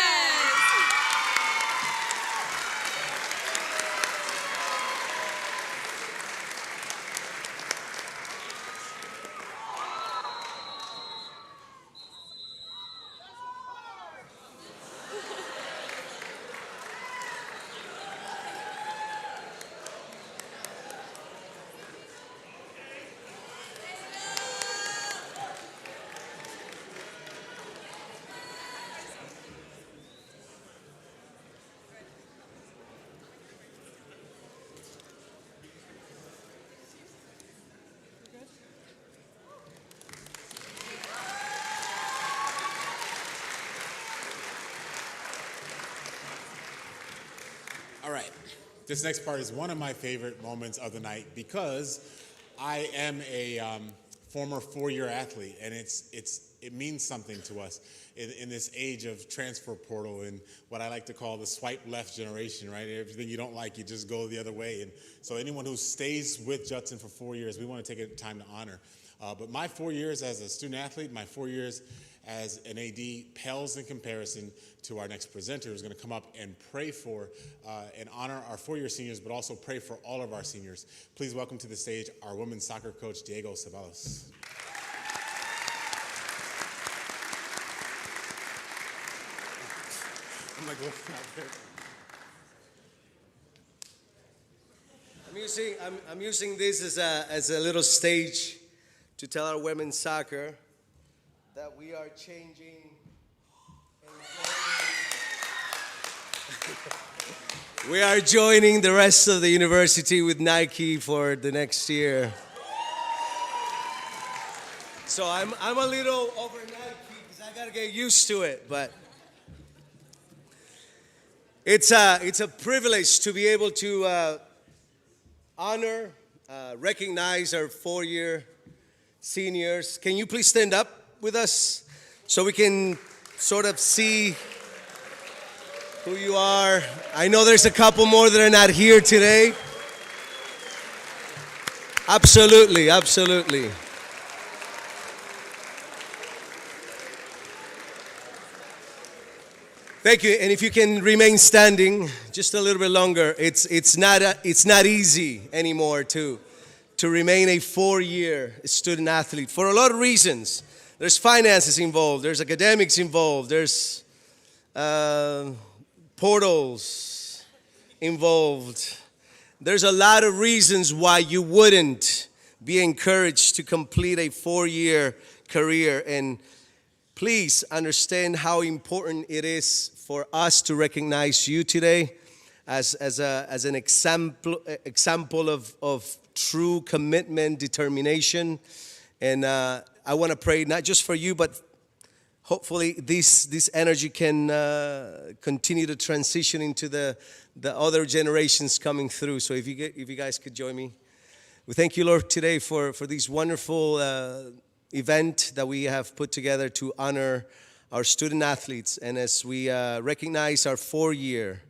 All right. This next part is one of my favorite moments of the night because I am a former four-year athlete, and it means something to us in this age of transfer portal and what I like to call the swipe left generation, right? Everything you don't like, you just go the other way. And so anyone who stays with Judson for 4 years, we want to take a time to honor. But my 4 years as a student athlete, my 4 years as an AD pales in comparison to our next presenter who's going to come up and pray for and honor our four-year seniors, but also pray for all of our seniors. Please welcome to the stage our women's soccer coach, Diego Ceballos. I'm like, what's not there? I'm using this as a little stage to tell our women's soccer that we are changing and we are joining the rest of the university with Nike for the next year. So I'm a little over Nike because I gotta get used to it, but it's a privilege to be able to honor, recognize our four-year seniors. Can you please stand up with us so we can sort of see who you are? I know there's a couple more that are not here today. Absolutely, absolutely. Thank you, and if you can remain standing just a little bit longer, it's not easy anymore to remain a four-year student athlete for a lot of reasons. There's finances involved, there's academics involved, there's portals involved. There's a lot of reasons why you wouldn't be encouraged to complete a four-year career. And please understand how important it is for us to recognize you today as an example of true commitment, determination. And I want to pray not just for you, but hopefully this energy can continue to transition into the other generations coming through. So if you guys could join me. We thank you, Lord, today for this wonderful event that we have put together to honor our student athletes. And as we recognize our four-year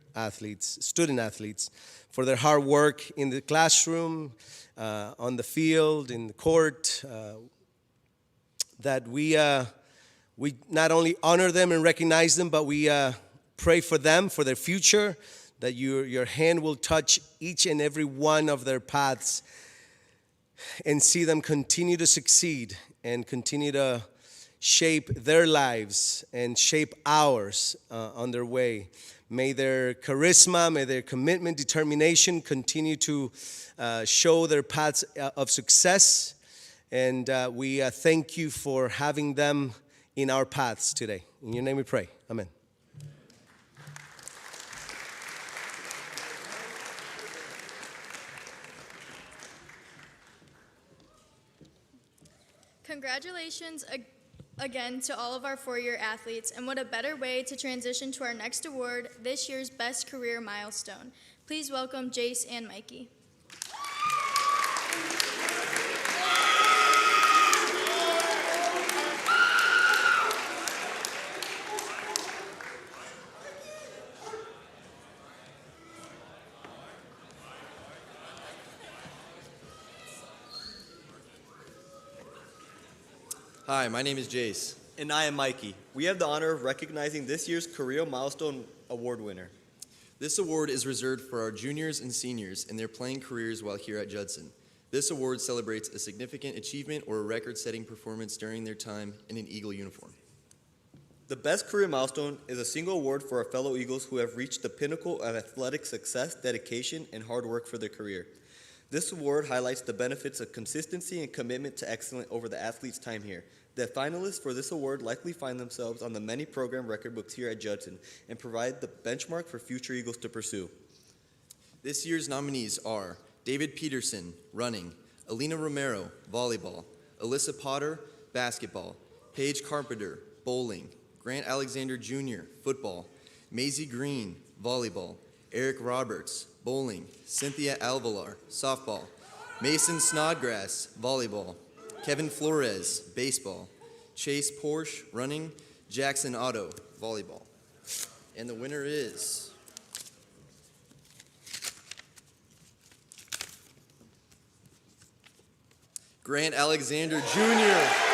student athletes, for their hard work in the classroom, on the field, in the court, that we not only honor them and recognize them, but we pray for them, for their future, that your hand will touch each and every one of their paths and see them continue to succeed and continue to shape their lives and shape ours on their way. May their charisma, may their commitment, determination continue to show their paths of success. And we thank you for having them in our paths today. In your name we pray. Amen. Congratulations again to all of our four-year athletes, and what a better way to transition to our next award, this year's Best Career Milestone. Please welcome Jace and Mikey. Hi, my name is Jace. And I am Mikey. We have the honor of recognizing this year's Career Milestone Award winner. This award is reserved for our juniors and seniors in their playing careers while here at Judson. This award celebrates a significant achievement or a record-setting performance during their time in an Eagle uniform. The Best Career Milestone is a single award for our fellow Eagles who have reached the pinnacle of athletic success, dedication, and hard work for their career. This award highlights the benefits of consistency and commitment to excellence over the athlete's time here. The finalists for this award likely find themselves on the many program record books here at Judson and provide the benchmark for future Eagles to pursue. This year's nominees are David Peterson, running, Alina Romero, volleyball, Alyssa Potter, basketball, Paige Carpenter, bowling, Grant Alexander Jr., football, Maisie Green, volleyball, Eric Roberts, bowling, Cynthia Alvalar, softball, Mason Snodgrass, volleyball, Kevin Flores, baseball, Chase Porsche, running, Jackson Otto, volleyball. And the winner is Grant Alexander Jr.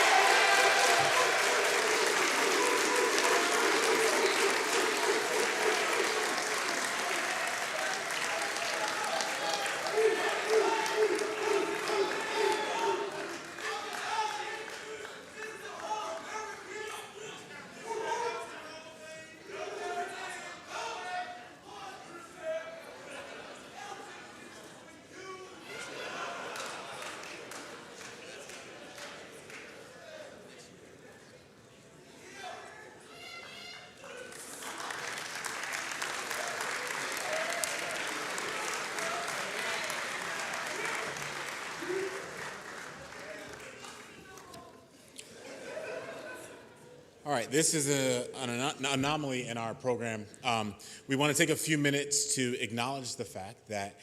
All right, this is an anomaly in our program. We want to take a few minutes to acknowledge the fact that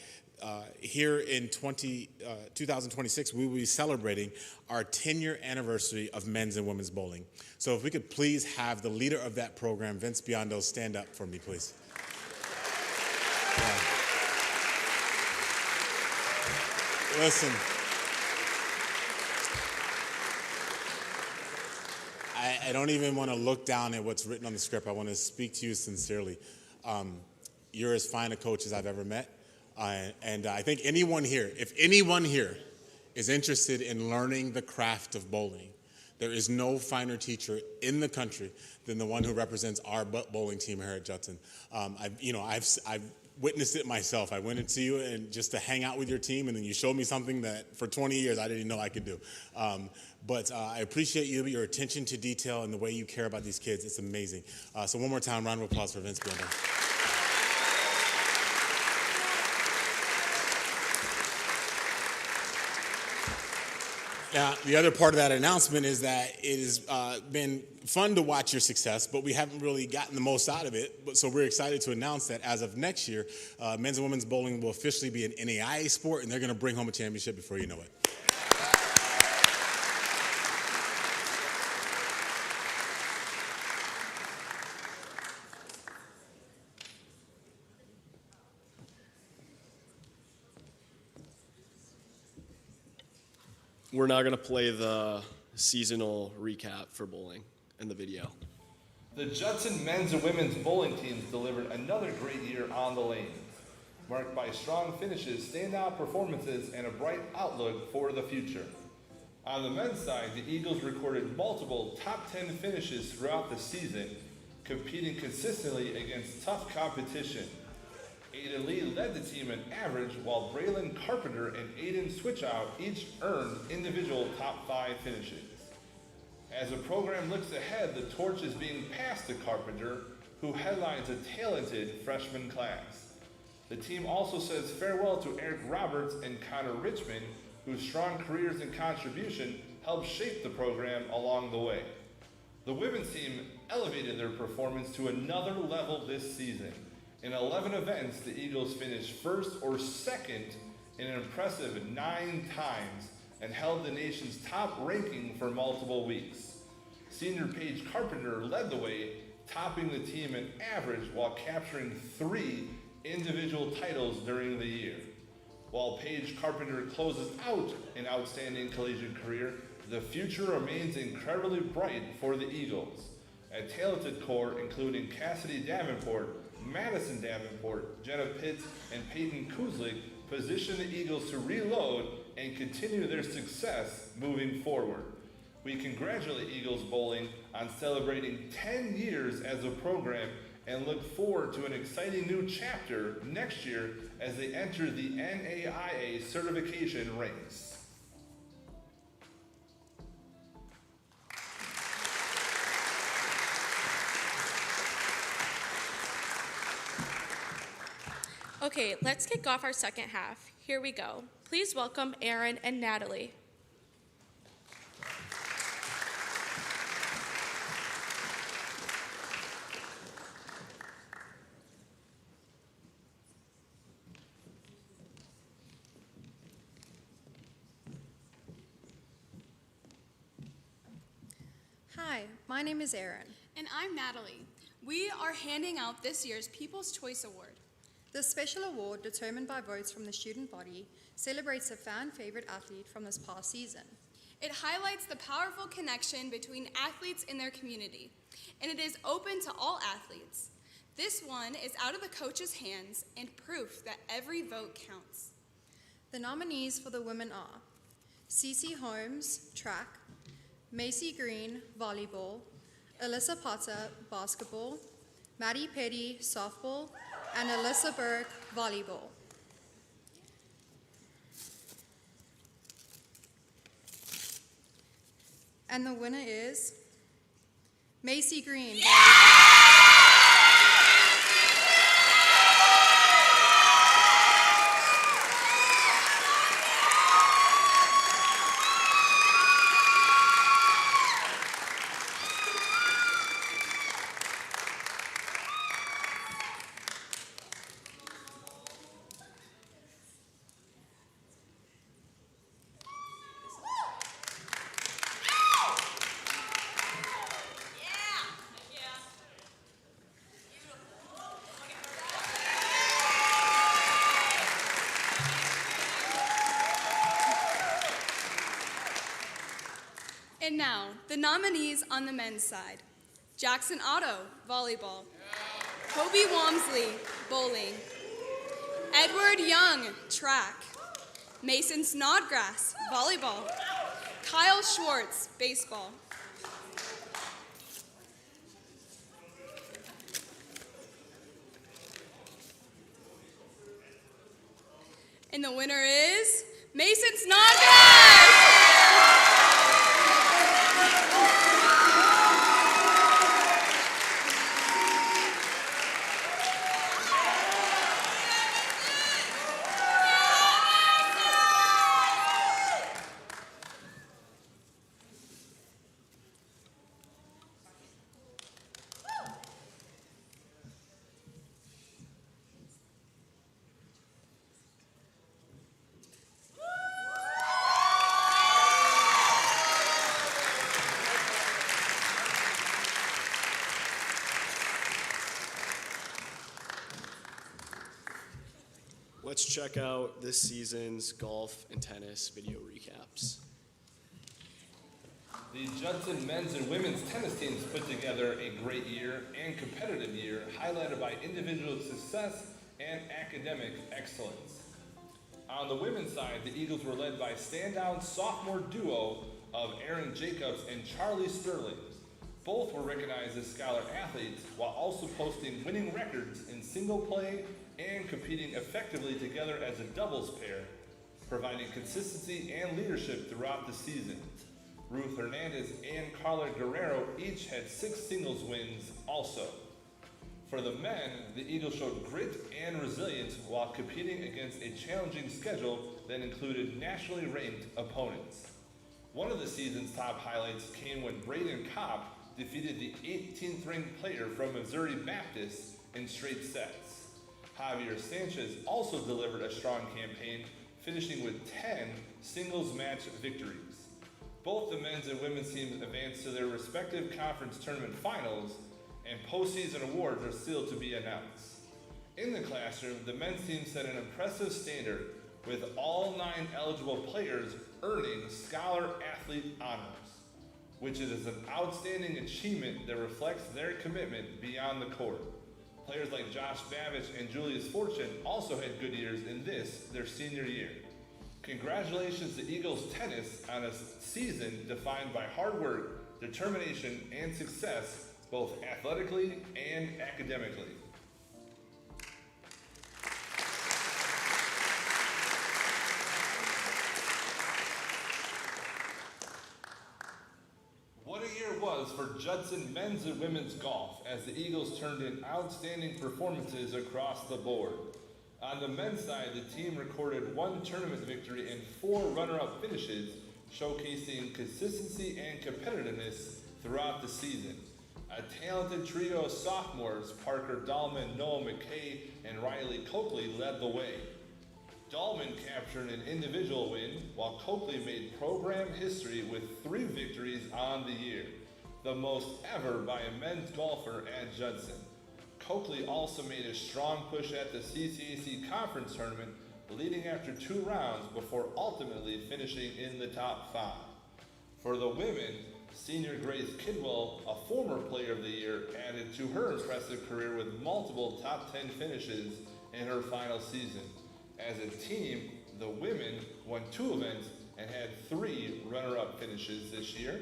here in 2026, we will be celebrating our 10-year anniversary of men's and women's bowling. So if we could please have the leader of that program, Vince Biondo, stand up for me, please. Yeah. Listen. I don't even want to look down at what's written on the script. I want to speak to you sincerely. You're as fine a coach as I've ever met. And I think anyone here, if anyone here is interested in learning the craft of bowling, there is no finer teacher in the country than the one who represents our bowling team here at Judson. I've witnessed it myself. I went into you and just to hang out with your team, and then you showed me something that for 20 years I didn't even know I could do. But I appreciate you, your attention to detail, and the way you care about these kids. It's amazing. So one more time, round of applause for Vince Biondo. Now, the other part of that announcement is that it has been fun to watch your success, but we haven't really gotten the most out of it. So we're excited to announce that as of next year, men's and women's bowling will officially be an NAIA sport, and they're going to bring home a championship before you know it. We're now going to play the seasonal recap for bowling in the video. The Judson men's and women's bowling teams delivered another great year on the lanes, marked by strong finishes, standout performances, and a bright outlook for the future. On the men's side, the Eagles recorded multiple top 10 finishes throughout the season, competing consistently against tough competition. Aiden Lee led the team in average, while Braylon Carpenter and Aiden Switchout each earned individual top 5 finishes. As the program looks ahead, the torch is being passed to Carpenter, who headlines a talented freshman class. The team also says farewell to Eric Roberts and Connor Richmond, whose strong careers and contribution helped shape the program along the way. The women's team elevated their performance to another level this season. In 11 events, the Eagles finished first or second in an impressive 9 times and held the nation's top ranking for multiple weeks. Senior Paige Carpenter led the way, topping the team in average while capturing 3 individual titles during the year. While Paige Carpenter closes out an outstanding collegiate career, the future remains incredibly bright for the Eagles. A talented core including Cassidy Davenport, Madison Davenport, Jenna Pitts, and Peyton Kuzlik position the Eagles to reload and continue their success moving forward. We congratulate Eagles Bowling on celebrating 10 years as a program and look forward to an exciting new chapter next year as they enter the NAIA certification ranks. Okay, let's kick off our second half. Here we go. Please welcome Aaron and Natalie. Hi, my name is Erin. And I'm Natalie. We are handing out this year's People's Choice Award. This special award, determined by votes from the student body, celebrates a fan-favorite athlete from this past season. It highlights the powerful connection between athletes in their community, and it is open to all athletes. This one is out of the coach's hands and proof that every vote counts. The nominees for the women are Cece Holmes, track, Macy Green, volleyball, Alyssa Potter, basketball, Maddie Petty, softball, and Alyssa Burke, volleyball. And the winner is Macy Green, volleyball. And now, the nominees on the men's side. Jackson Otto, volleyball. Kobe Walmsley, bowling. Edward Young, track. Mason Snodgrass, volleyball. Kyle Schwartz, baseball. And the winner is Mason Snodgrass! Let's check out this season's golf and tennis video recaps. The Judson men's and women's tennis teams put together a great year and competitive year, highlighted by individual success and academic excellence. On the women's side, the Eagles were led by standout sophomore duo of Aaron Jacobs and Charlie Sterling. Both were recognized as scholar athletes while also posting winning records in single play and competing effectively together as a doubles pair, providing consistency and leadership throughout the season. Ruth Hernandez and Carla Guerrero each had 6 singles wins also. For the men, the Eagles showed grit and resilience while competing against a challenging schedule that included nationally ranked opponents. One of the season's top highlights came when Braden Kopp defeated the 18th ranked player from Missouri Baptist in straight sets. Javier Sanchez also delivered a strong campaign, finishing with 10 singles match victories. Both the men's and women's teams advanced to their respective conference tournament finals, and postseason awards are still to be announced. In the classroom, the men's team set an impressive standard, with all 9 eligible players earning Scholar Athlete honors, which is an outstanding achievement that reflects their commitment beyond the court. Players like Josh Babbage and Julius Fortune also had good years in this, their senior year. Congratulations to Eagles tennis on a season defined by hard work, determination, and success, both athletically and academically. What a year was for Judson men's and women's golf as the Eagles turned in outstanding performances across the board. On the men's side, the team recorded 1 tournament victory and 4 runner-up finishes, showcasing consistency and competitiveness throughout the season. A talented trio of sophomores, Parker Dahlman, Noah McKay, and Riley Coakley, led the way. Dahlman captured an individual win, while Coakley made program history with 3 victories on the year, the most ever by a men's golfer at Judson. Coakley also made a strong push at the CCAC conference tournament, leading after 2 rounds before ultimately finishing in the top 5. For the women, senior Grace Kidwell, a former player of the year, added to her impressive career with multiple top 10 finishes in her final season. As a team, the women won 2 events and had 3 runner-up finishes this year.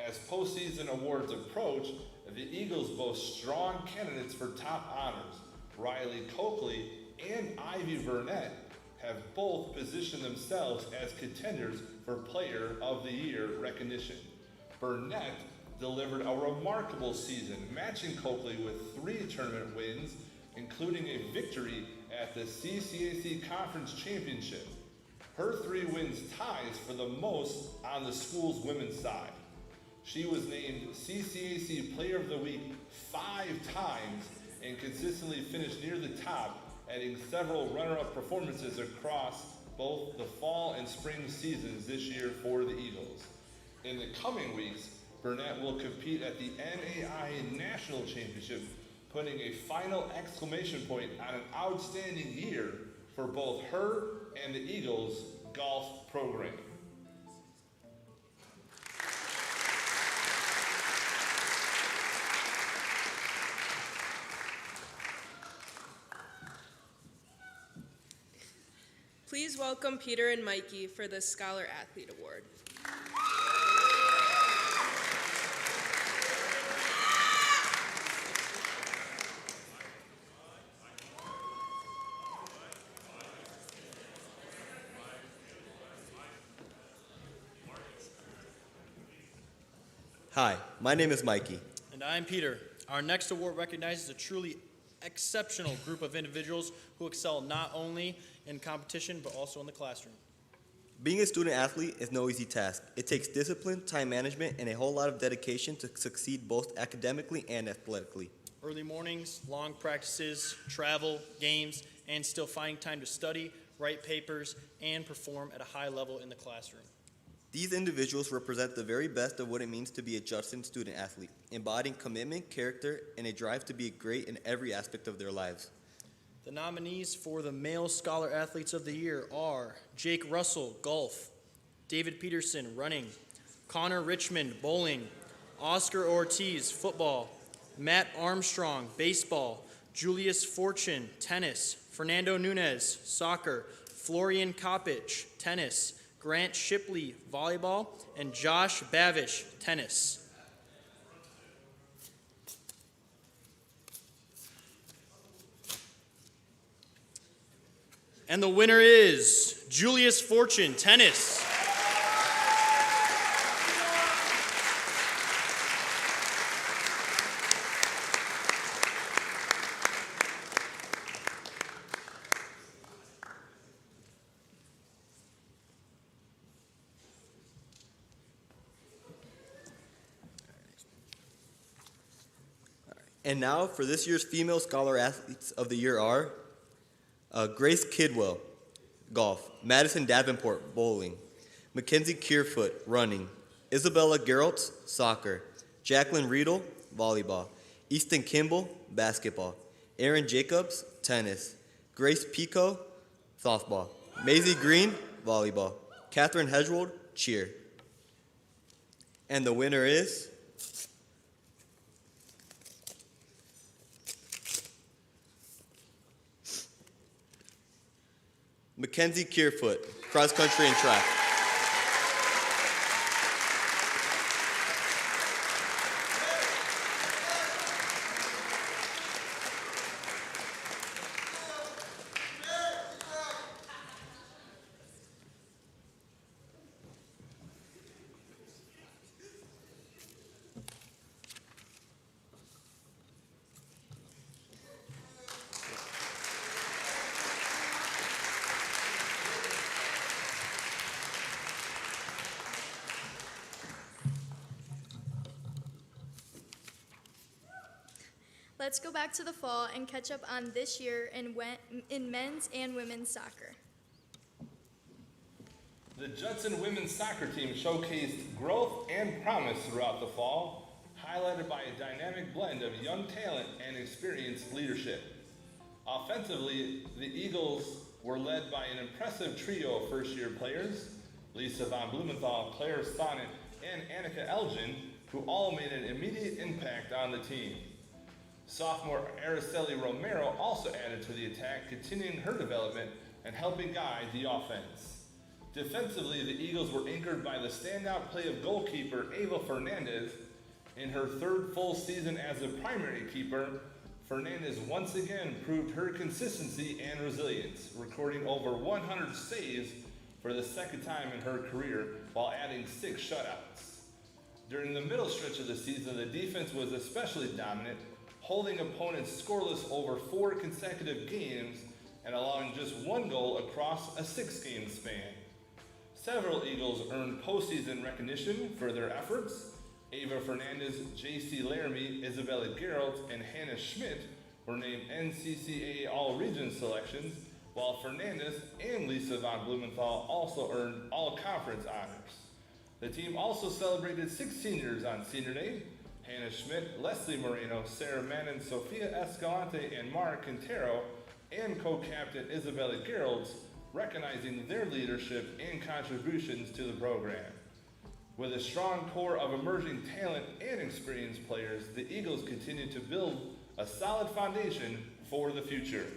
As postseason awards approach, the Eagles boast strong candidates for top honors. Riley Coakley and Ivy Burnett have both positioned themselves as contenders for Player of the Year recognition. Burnett delivered a remarkable season, matching Coakley with 3 tournament wins, including a victory at the CCAC Conference Championship. Her 3 wins ties for the most on the school's women's side. She was named CCAC Player of the Week 5 times and consistently finished near the top, adding several runner-up performances across both the fall and spring seasons this year for the Eagles. In the coming weeks, Burnett will compete at the NAIA National Championship, putting a final exclamation point on an outstanding year for both her and the Eagles golf program. Please welcome Peter and Mikey for the Scholar Athlete Award. Hi, my name is Mikey. And I'm Peter. Our next award recognizes a truly exceptional group of individuals who excel not only in competition but also in the classroom. Being a student athlete is no easy task. It takes discipline, time management, and a whole lot of dedication to succeed both academically and athletically. Early mornings, long practices, travel, games, and still finding time to study, write papers, and perform at a high level in the classroom. These individuals represent the very best of what it means to be a Judson student athlete, embodying commitment, character, and a drive to be great in every aspect of their lives. The nominees for the Male Scholar Athletes of the Year are Jake Russell, golf, David Peterson, running, Connor Richmond, bowling, Oscar Ortiz, football, Matt Armstrong, baseball, Julius Fortune, tennis, Fernando Nunez, soccer, Florian Kopich, tennis, Grant Shipley, volleyball, and Josh Bavish, tennis. And the winner is Julius Fortune, tennis. And now for this year's Female Scholar Athletes of the Year are Grace Kidwell, golf. Madison Davenport, bowling. Mackenzie Kierfoot, running. Isabella Geralt, soccer. Jacqueline Riedel, volleyball. Easton Kimball, basketball. Aaron Jacobs, tennis. Grace Pico, softball. Maisie Green, volleyball. Catherine Hedgewold, cheer. And the winner is Mackenzie Kierfoot, cross country and track. Let's go back to the fall and catch up on this year in men's and women's soccer. The Judson women's soccer team showcased growth and promise throughout the fall, highlighted by a dynamic blend of young talent and experienced leadership. Offensively, the Eagles were led by an impressive trio of first-year players, Lisa von Blumenthal, Claire Sonnet, and Annika Elgin, who all made an immediate impact on the team. Sophomore Araceli Romero also added to the attack, continuing her development and helping guide the offense. Defensively, the Eagles were anchored by the standout play of goalkeeper Ava Fernandez. In her third full season as a primary keeper, Fernandez once again proved her consistency and resilience, recording over 100 saves for the second time in her career while adding 6 shutouts. During the middle stretch of the season, the defense was especially dominant, holding opponents scoreless over 4 consecutive games and allowing just 1 goal across a 6-game span. Several Eagles earned postseason recognition for their efforts. Ava Fernandez, J.C. Laramie, Isabella Geralt, and Hannah Schmidt were named NCCAA All-Region selections, while Fernandez and Lisa von Blumenthal also earned All-Conference honors. The team also celebrated 6 seniors on Senior Day: Hannah Schmidt, Leslie Moreno, Sarah Mannon, Sofia Escalante, and Mara Quintero, and co-captain Isabella Geralt, recognizing their leadership and contributions to the program. With a strong core of emerging talent and experienced players, the Eagles continue to build a solid foundation for the future.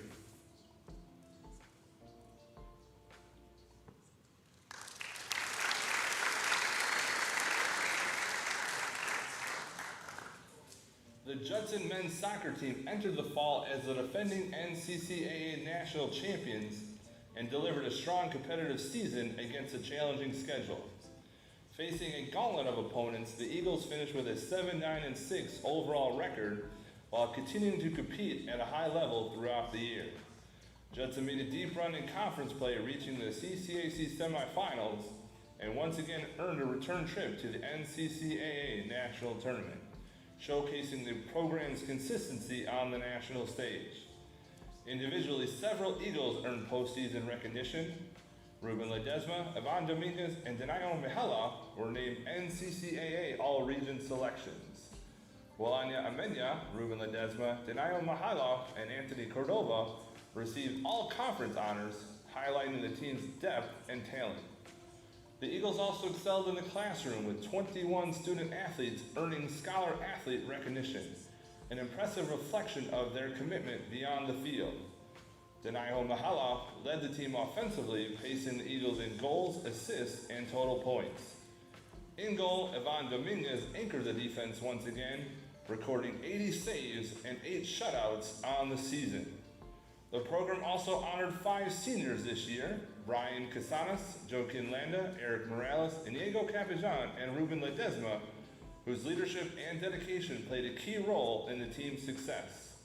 The Judson men's soccer team entered the fall as the defending NCCAA national champions and delivered a strong competitive season against a challenging schedule. Facing a gauntlet of opponents, the Eagles finished with a 7-9-6 overall record while continuing to compete at a high level throughout the year. Judson made a deep run in conference play, reaching the CCAC semifinals, and once again earned a return trip to the NCCAA national tournament, showcasing the program's consistency on the national stage. Individually, several Eagles earned postseason recognition. Ruben Ledesma, Ivan Dominguez, and Denayo Mihela were named NCCAA All-Region selections. Walanya Amenya, Ruben Ledesma, Denayo Mihela, and Anthony Cordova received all-conference honors, highlighting the team's depth and talent. The Eagles also excelled in the classroom with 21 student athletes earning Scholar Athlete recognition, an impressive reflection of their commitment beyond the field. Denayo Mahala led the team offensively, placing the Eagles in goals, assists, and total points. In goal, Ivan Dominguez anchored the defense once again, recording 80 saves and 8 shutouts on the season. The program also honored 5 seniors this year: Brian Casanas, Joaquin Landa, Eric Morales, Inigo Capijan, and Ruben Ledesma, whose leadership and dedication played a key role in the team's success.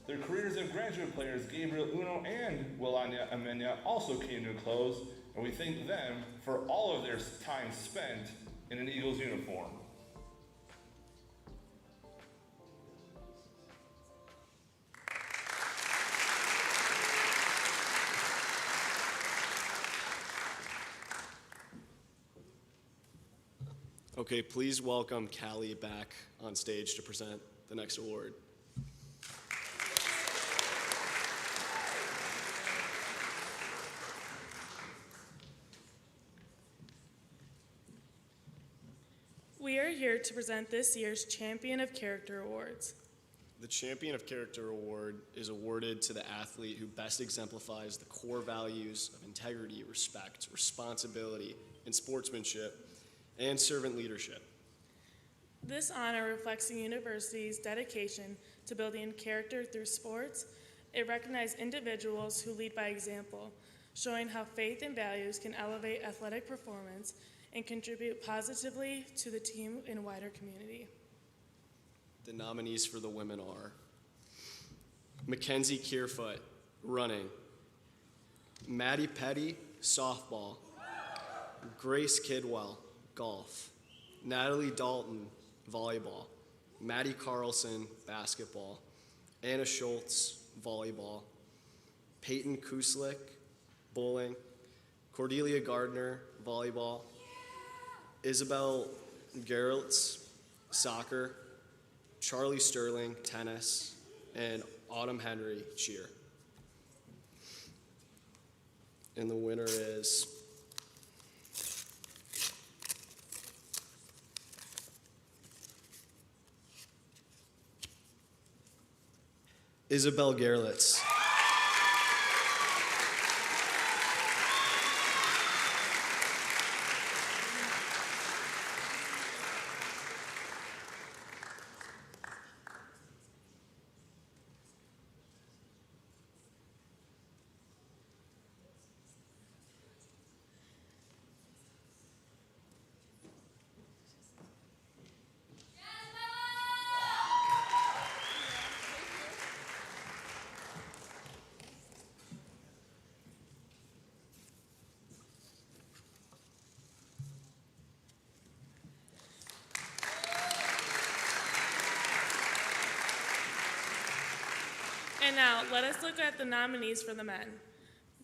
Their careers of graduate players Gabriel Uno and Wilania Amenya also came to a close, and we thank them for all of their time spent in an Eagles uniform. Okay, please welcome Callie back on stage to present the next award. We are here to present this year's Champion of Character Awards. The Champion of Character Award is awarded to the athlete who best exemplifies the core values of integrity, respect, responsibility, and sportsmanship, and servant leadership. This honor reflects the university's dedication to building character through sports. It recognizes individuals who lead by example, showing how faith and values can elevate athletic performance and contribute positively to the team and wider community. The nominees for the women are Mackenzie Kierfoot, running; Maddie Petty, softball; Grace Kidwell, golf; Natalie Dalton, volleyball; Maddie Carlson, basketball; Anna Schultz, volleyball; Peyton Kuslik, bowling; Cordelia Gardner, volleyball; Isabel Gerlitz, soccer; Charlie Sterling, tennis; and Autumn Henry, cheer. And the winner is Isabel Gerlitz. And now, let us look at the nominees for the men.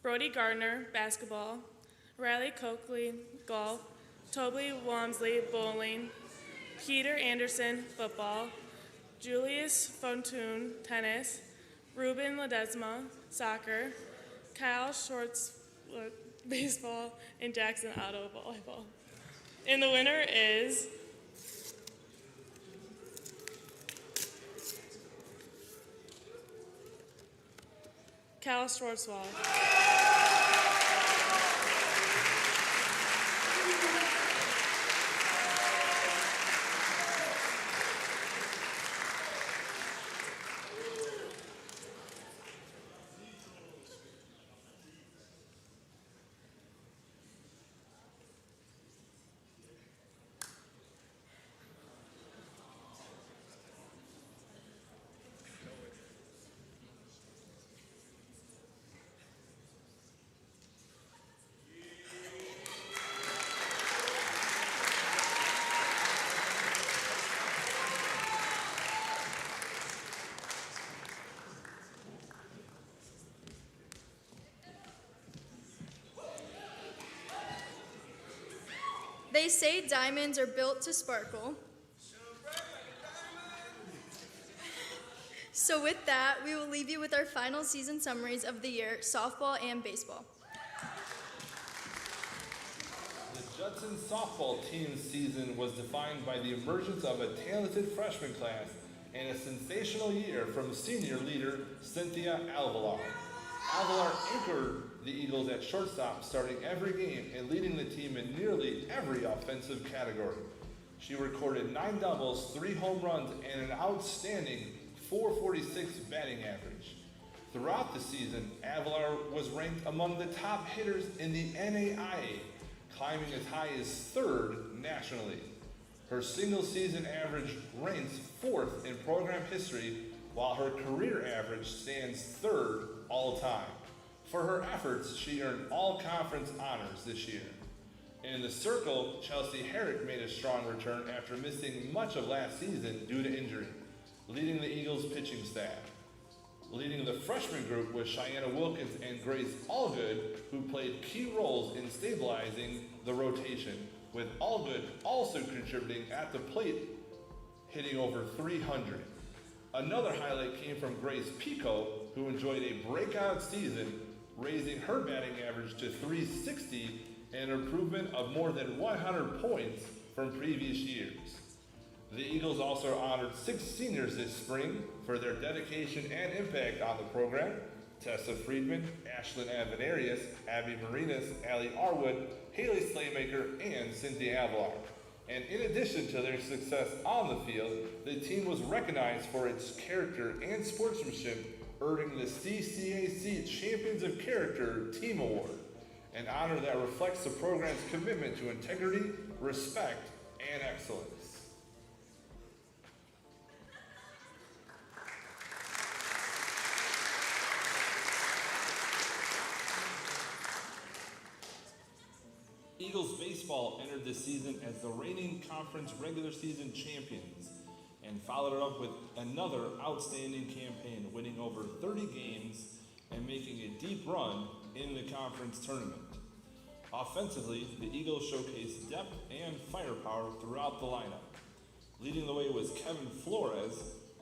Brody Gardner, basketball; Riley Coakley, golf; Toby Walmsley, bowling; Peter Anderson, football; Julius Fontoon, tennis; Ruben Ledesma, soccer; Kyle Shorts, baseball; and Jackson Otto, volleyball. And the winner is Cal Schwartzwald. They say diamonds are built to sparkle. So with that, we will leave you with our final season summaries of the year, softball and baseball. The Judson softball team's season was defined by the emergence of a talented freshman class and a sensational year from senior leader Cynthia Alvalar. Alvalar anchored the Eagles at shortstop, starting every game and leading the team in nearly every offensive category. She recorded 9 doubles, 3 home runs, and an outstanding .446 batting average. Throughout the season, Avalar was ranked among the top hitters in the NAIA, climbing as high as 3rd nationally. Her single-season average ranks 4th in program history, while her career average stands 3rd all-time. For her efforts, she earned all-conference honors this year. In the circle, Chelsea Herrick made a strong return after missing much of last season due to injury, leading the Eagles' pitching staff. Leading the freshman group was Cheyenne Wilkins and Grace Allgood, who played key roles in stabilizing the rotation, with Allgood also contributing at the plate, hitting over 300. Another highlight came from Grace Pico, who enjoyed a breakout season, raising her batting average to 360, an improvement of more than 100 points from previous years. The Eagles also honored 6 seniors this spring for their dedication and impact on the program: Tessa Friedman, Ashlyn Avenarius, Abby Marinas, Allie Arwood, Haley Slaymaker, and Cynthia Avalar. And in addition to their success on the field, the team was recognized for its character and sportsmanship, earning the CCAC Champions of Character Team Award, an honor that reflects the program's commitment to integrity, respect, and excellence. Eagles baseball entered the season as the reigning conference regular season champions and followed it up with another outstanding campaign, winning over 30 games and making a deep run in the conference tournament. Offensively, the Eagles showcased depth and firepower throughout the lineup. Leading the way was Kevin Flores,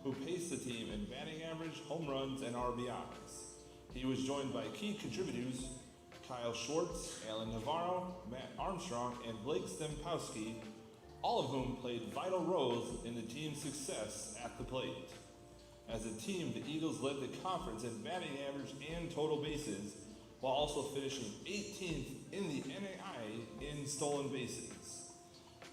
who paced the team in batting average, home runs, and RBIs. He was joined by key contributors Kyle Schwartz, Alan Navarro, Matt Armstrong, and Blake Stempowski, all of whom played vital roles in the team's success at the plate. As a team, the Eagles led the conference in batting average and total bases, while also finishing 18th in the NAIA in stolen bases.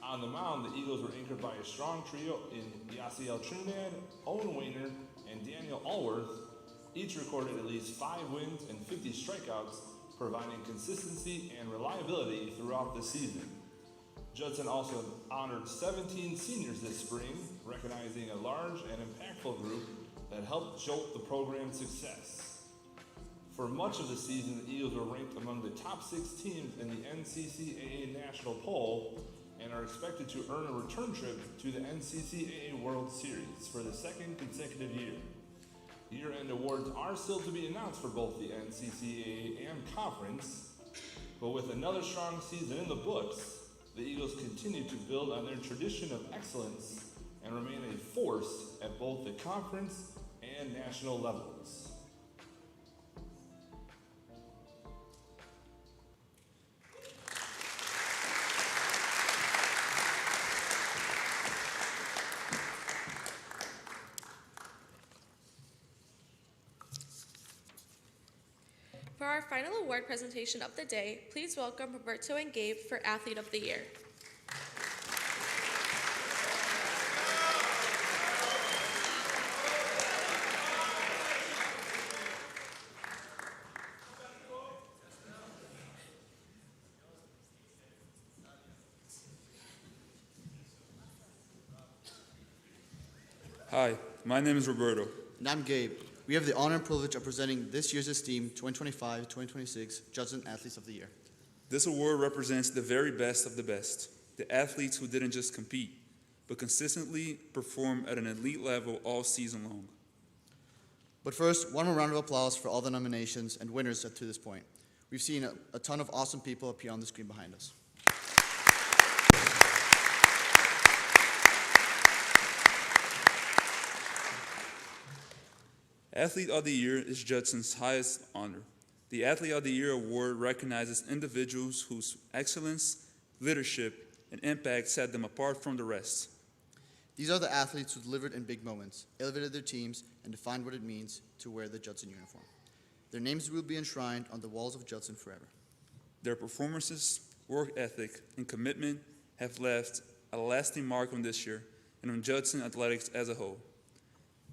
On the mound, the Eagles were anchored by a strong trio in Yasiel Trinidad, Owen Weiner, and Daniel Allworth. Each recorded at least 5 wins and 50 strikeouts, providing consistency and reliability throughout the season. Judson also honored 17 seniors this spring, recognizing a large and impactful group that helped jolt the program's success. For much of the season, the Eagles were ranked among the top 6 teams in the NCCAA National Poll and are expected to earn a return trip to the NCCAA World Series for the 2nd consecutive year. Year-end awards are still to be announced for both the NCCAA and conference, but with another strong season in the books, the Eagles continue to build on their tradition of excellence and remain a force at both the conference and national levels. For our final award presentation of the day, please welcome Roberto and Gabe for Athlete of the Year. Hi, my name is Roberto. And I'm Gabe. We have the honor and privilege of presenting this year's esteemed 2025-2026 Judson Athletes of the Year. This award represents the very best of the best, the athletes who didn't just compete, but consistently perform at an elite level all season long. But first, one more round of applause for all the nominations and winners up to this point. We've seen a ton of awesome people appear on the screen behind us. Athlete of the Year is Judson's highest honor. The Athlete of the Year award recognizes individuals whose excellence, leadership, and impact set them apart from the rest. These are the athletes who delivered in big moments, elevated their teams, and defined what it means to wear the Judson uniform. Their names will be enshrined on the walls of Judson forever. Their performances, work ethic, and commitment have left a lasting mark on this year and on Judson athletics as a whole.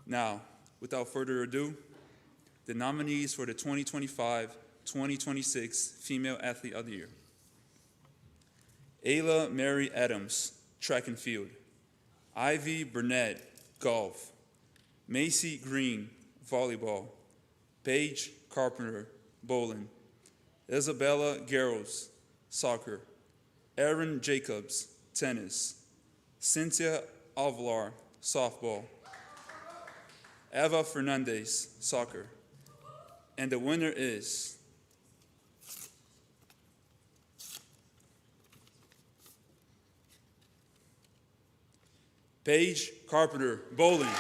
Now, without further ado, the nominees for the 2025-2026 Female Athlete of the Year. Ayla Mary Adams, track and field. Ivy Burnett, golf. Macy Green, volleyball. Paige Carpenter, bowling. Isabella Garros, soccer. Aaron Jacobs, tennis. Cynthia Alvar, softball. Eva Fernandez, soccer. And the winner is Paige Carpenter, bowling.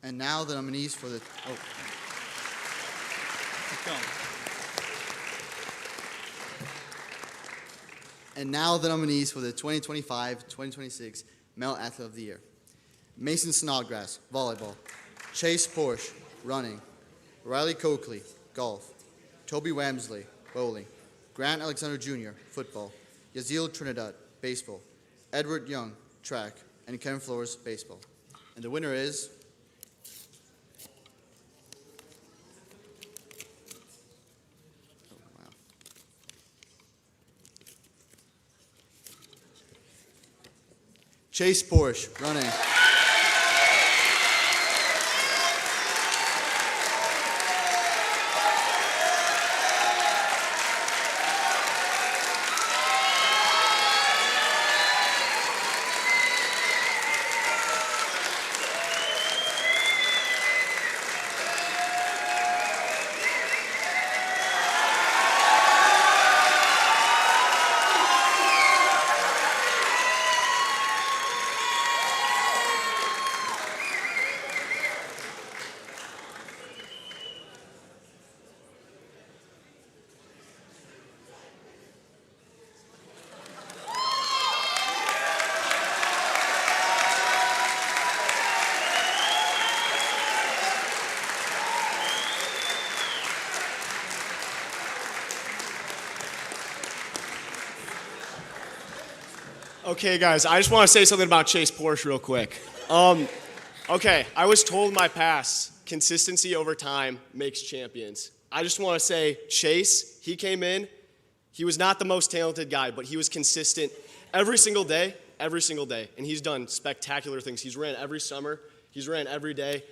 And now the nominees for the And now the nominees for the 2025-2026 Male Athlete of the Year. Mason Snodgrass, volleyball. Chase Porsche, running. Riley Coakley, golf. Toby Wamsley, bowling. Grant Alexander Jr., football. Yazil Trinidad, baseball. Edward Young, track. And Kevin Flores, baseball. And the winner is Chase Porsche, running. Okay, guys, I just want to say something about Chase Porsche real quick. Okay, I was told in my past, consistency over time makes champions. I just want to say, Chase, he came in, he was not the most talented guy, but he was consistent every single day, and he's done spectacular things. He's ran every summer, he's ran every day.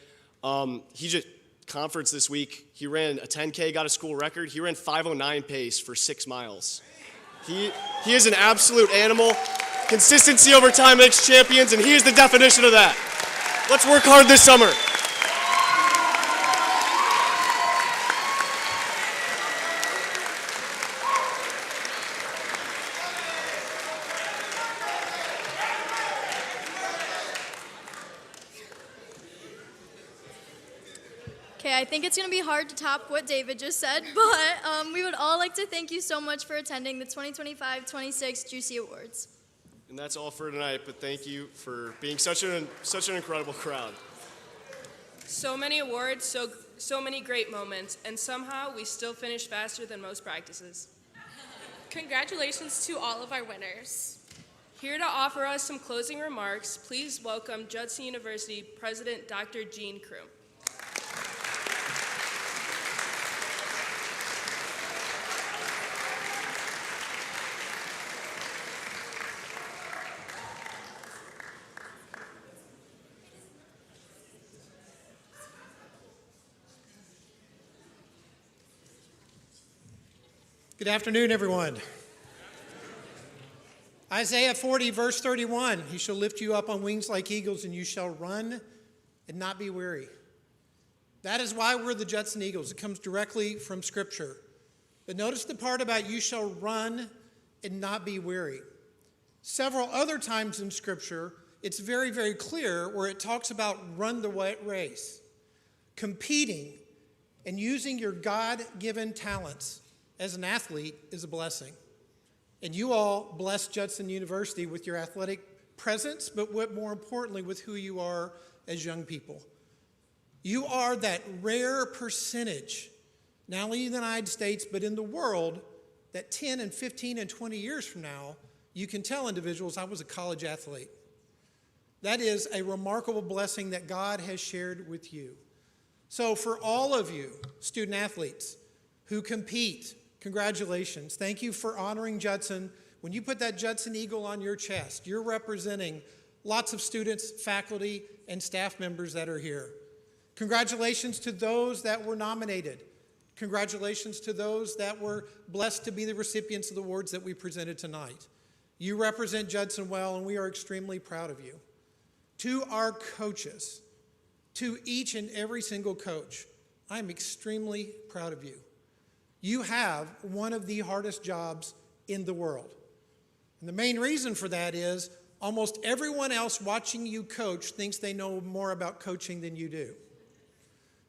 He just, conference this week, he ran a 10K, got a school record. He ran 5:09 pace for 6 miles. He is an absolute animal. Consistency over time makes champions, and he is the definition of that. Let's work hard this summer. Okay, I think it's going to be hard to top what David just said, but we would all like to thank you so much for attending the 2025-26 JUICY Awards. And that's all for tonight, but thank you for being such an incredible crowd. So many awards, so many great moments, and somehow we still finish faster than most practices. Congratulations to all of our winners. Here to offer us some closing remarks, please welcome Judson University President Dr. Gene Kroom. Good afternoon, everyone. Isaiah 40, verse 31, he shall lift you up on wings like eagles, and you shall run and not be weary. That is why we're the Judson Eagles. It comes directly from Scripture. But notice the part about you shall run and not be weary. Several other times in Scripture, it's very, very clear where it talks about run the race. Competing and using your God-given talents as an athlete is a blessing. And you all bless Judson University with your athletic presence, but what more importantly, with who you are as young people. You are that rare percentage, not only in the United States, but in the world, that 10 and 15 and 20 years from now, you can tell individuals, I was a college athlete. That is a remarkable blessing that God has shared with you. So for all of you, student athletes who compete, congratulations. Thank you for honoring Judson. When you put that Judson Eagle on your chest, you're representing lots of students, faculty, and staff members that are here. Congratulations to those that were nominated. Congratulations to those that were blessed to be the recipients of the awards that we presented tonight. You represent Judson well, and we are extremely proud of you. To our coaches, to each and every single coach, I'm extremely proud of you. You have one of the hardest jobs in the world. And the main reason for that is almost everyone else watching you coach thinks they know more about coaching than you do.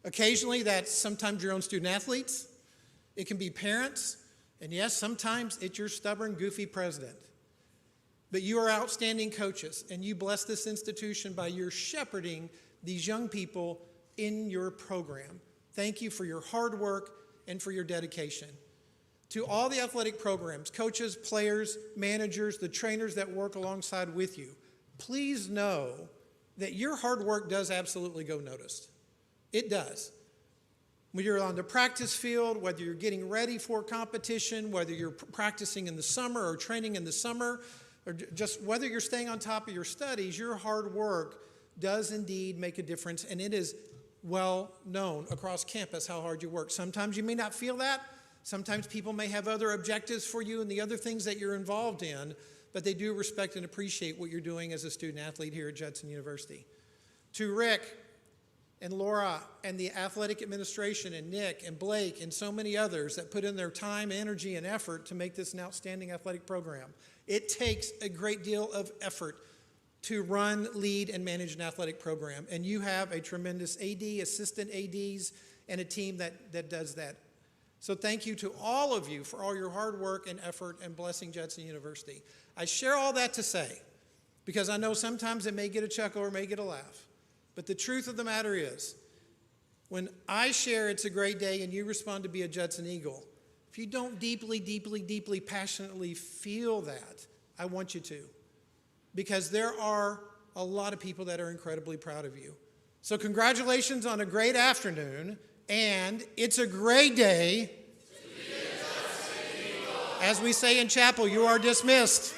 Occasionally, that's sometimes your own student athletes. It can be parents. And yes, sometimes it's your stubborn, goofy president. But you are outstanding coaches, and you bless this institution by your shepherding these young people in your program. Thank you for your hard work and for your dedication. To all the athletic programs, coaches, players, managers, the trainers that work alongside with you, please know that your hard work does absolutely go noticed. It does. When you're on the practice field, whether you're getting ready for competition, whether you're practicing in the summer or training in the summer, or just whether you're staying on top of your studies, your hard work does indeed make a difference, and it is well known across campus how hard you work. Sometimes you may not feel that. Sometimes people may have other objectives for you and the other things that you're involved in, but they do respect and appreciate what you're doing as a student athlete here at Judson University. To Rick and Laura and the athletic administration and Nick and Blake and so many others that put in their time, energy, and effort to make this an outstanding athletic program. It takes a great deal of effort to run, lead, and manage an athletic program. And you have a tremendous AD, assistant ADs, and a team that does that. So thank you to all of you for all your hard work and effort and blessing Judson University. I share all that to say, because I know sometimes it may get a chuckle or may get a laugh. But the truth of the matter is, when I share it's a great day and you respond to be a Judson Eagle, if you don't deeply, deeply, deeply, passionately feel that, I want you to. Because there are a lot of people that are incredibly proud of you. So congratulations on a great afternoon, and it's a great day. As we say in chapel, you are dismissed.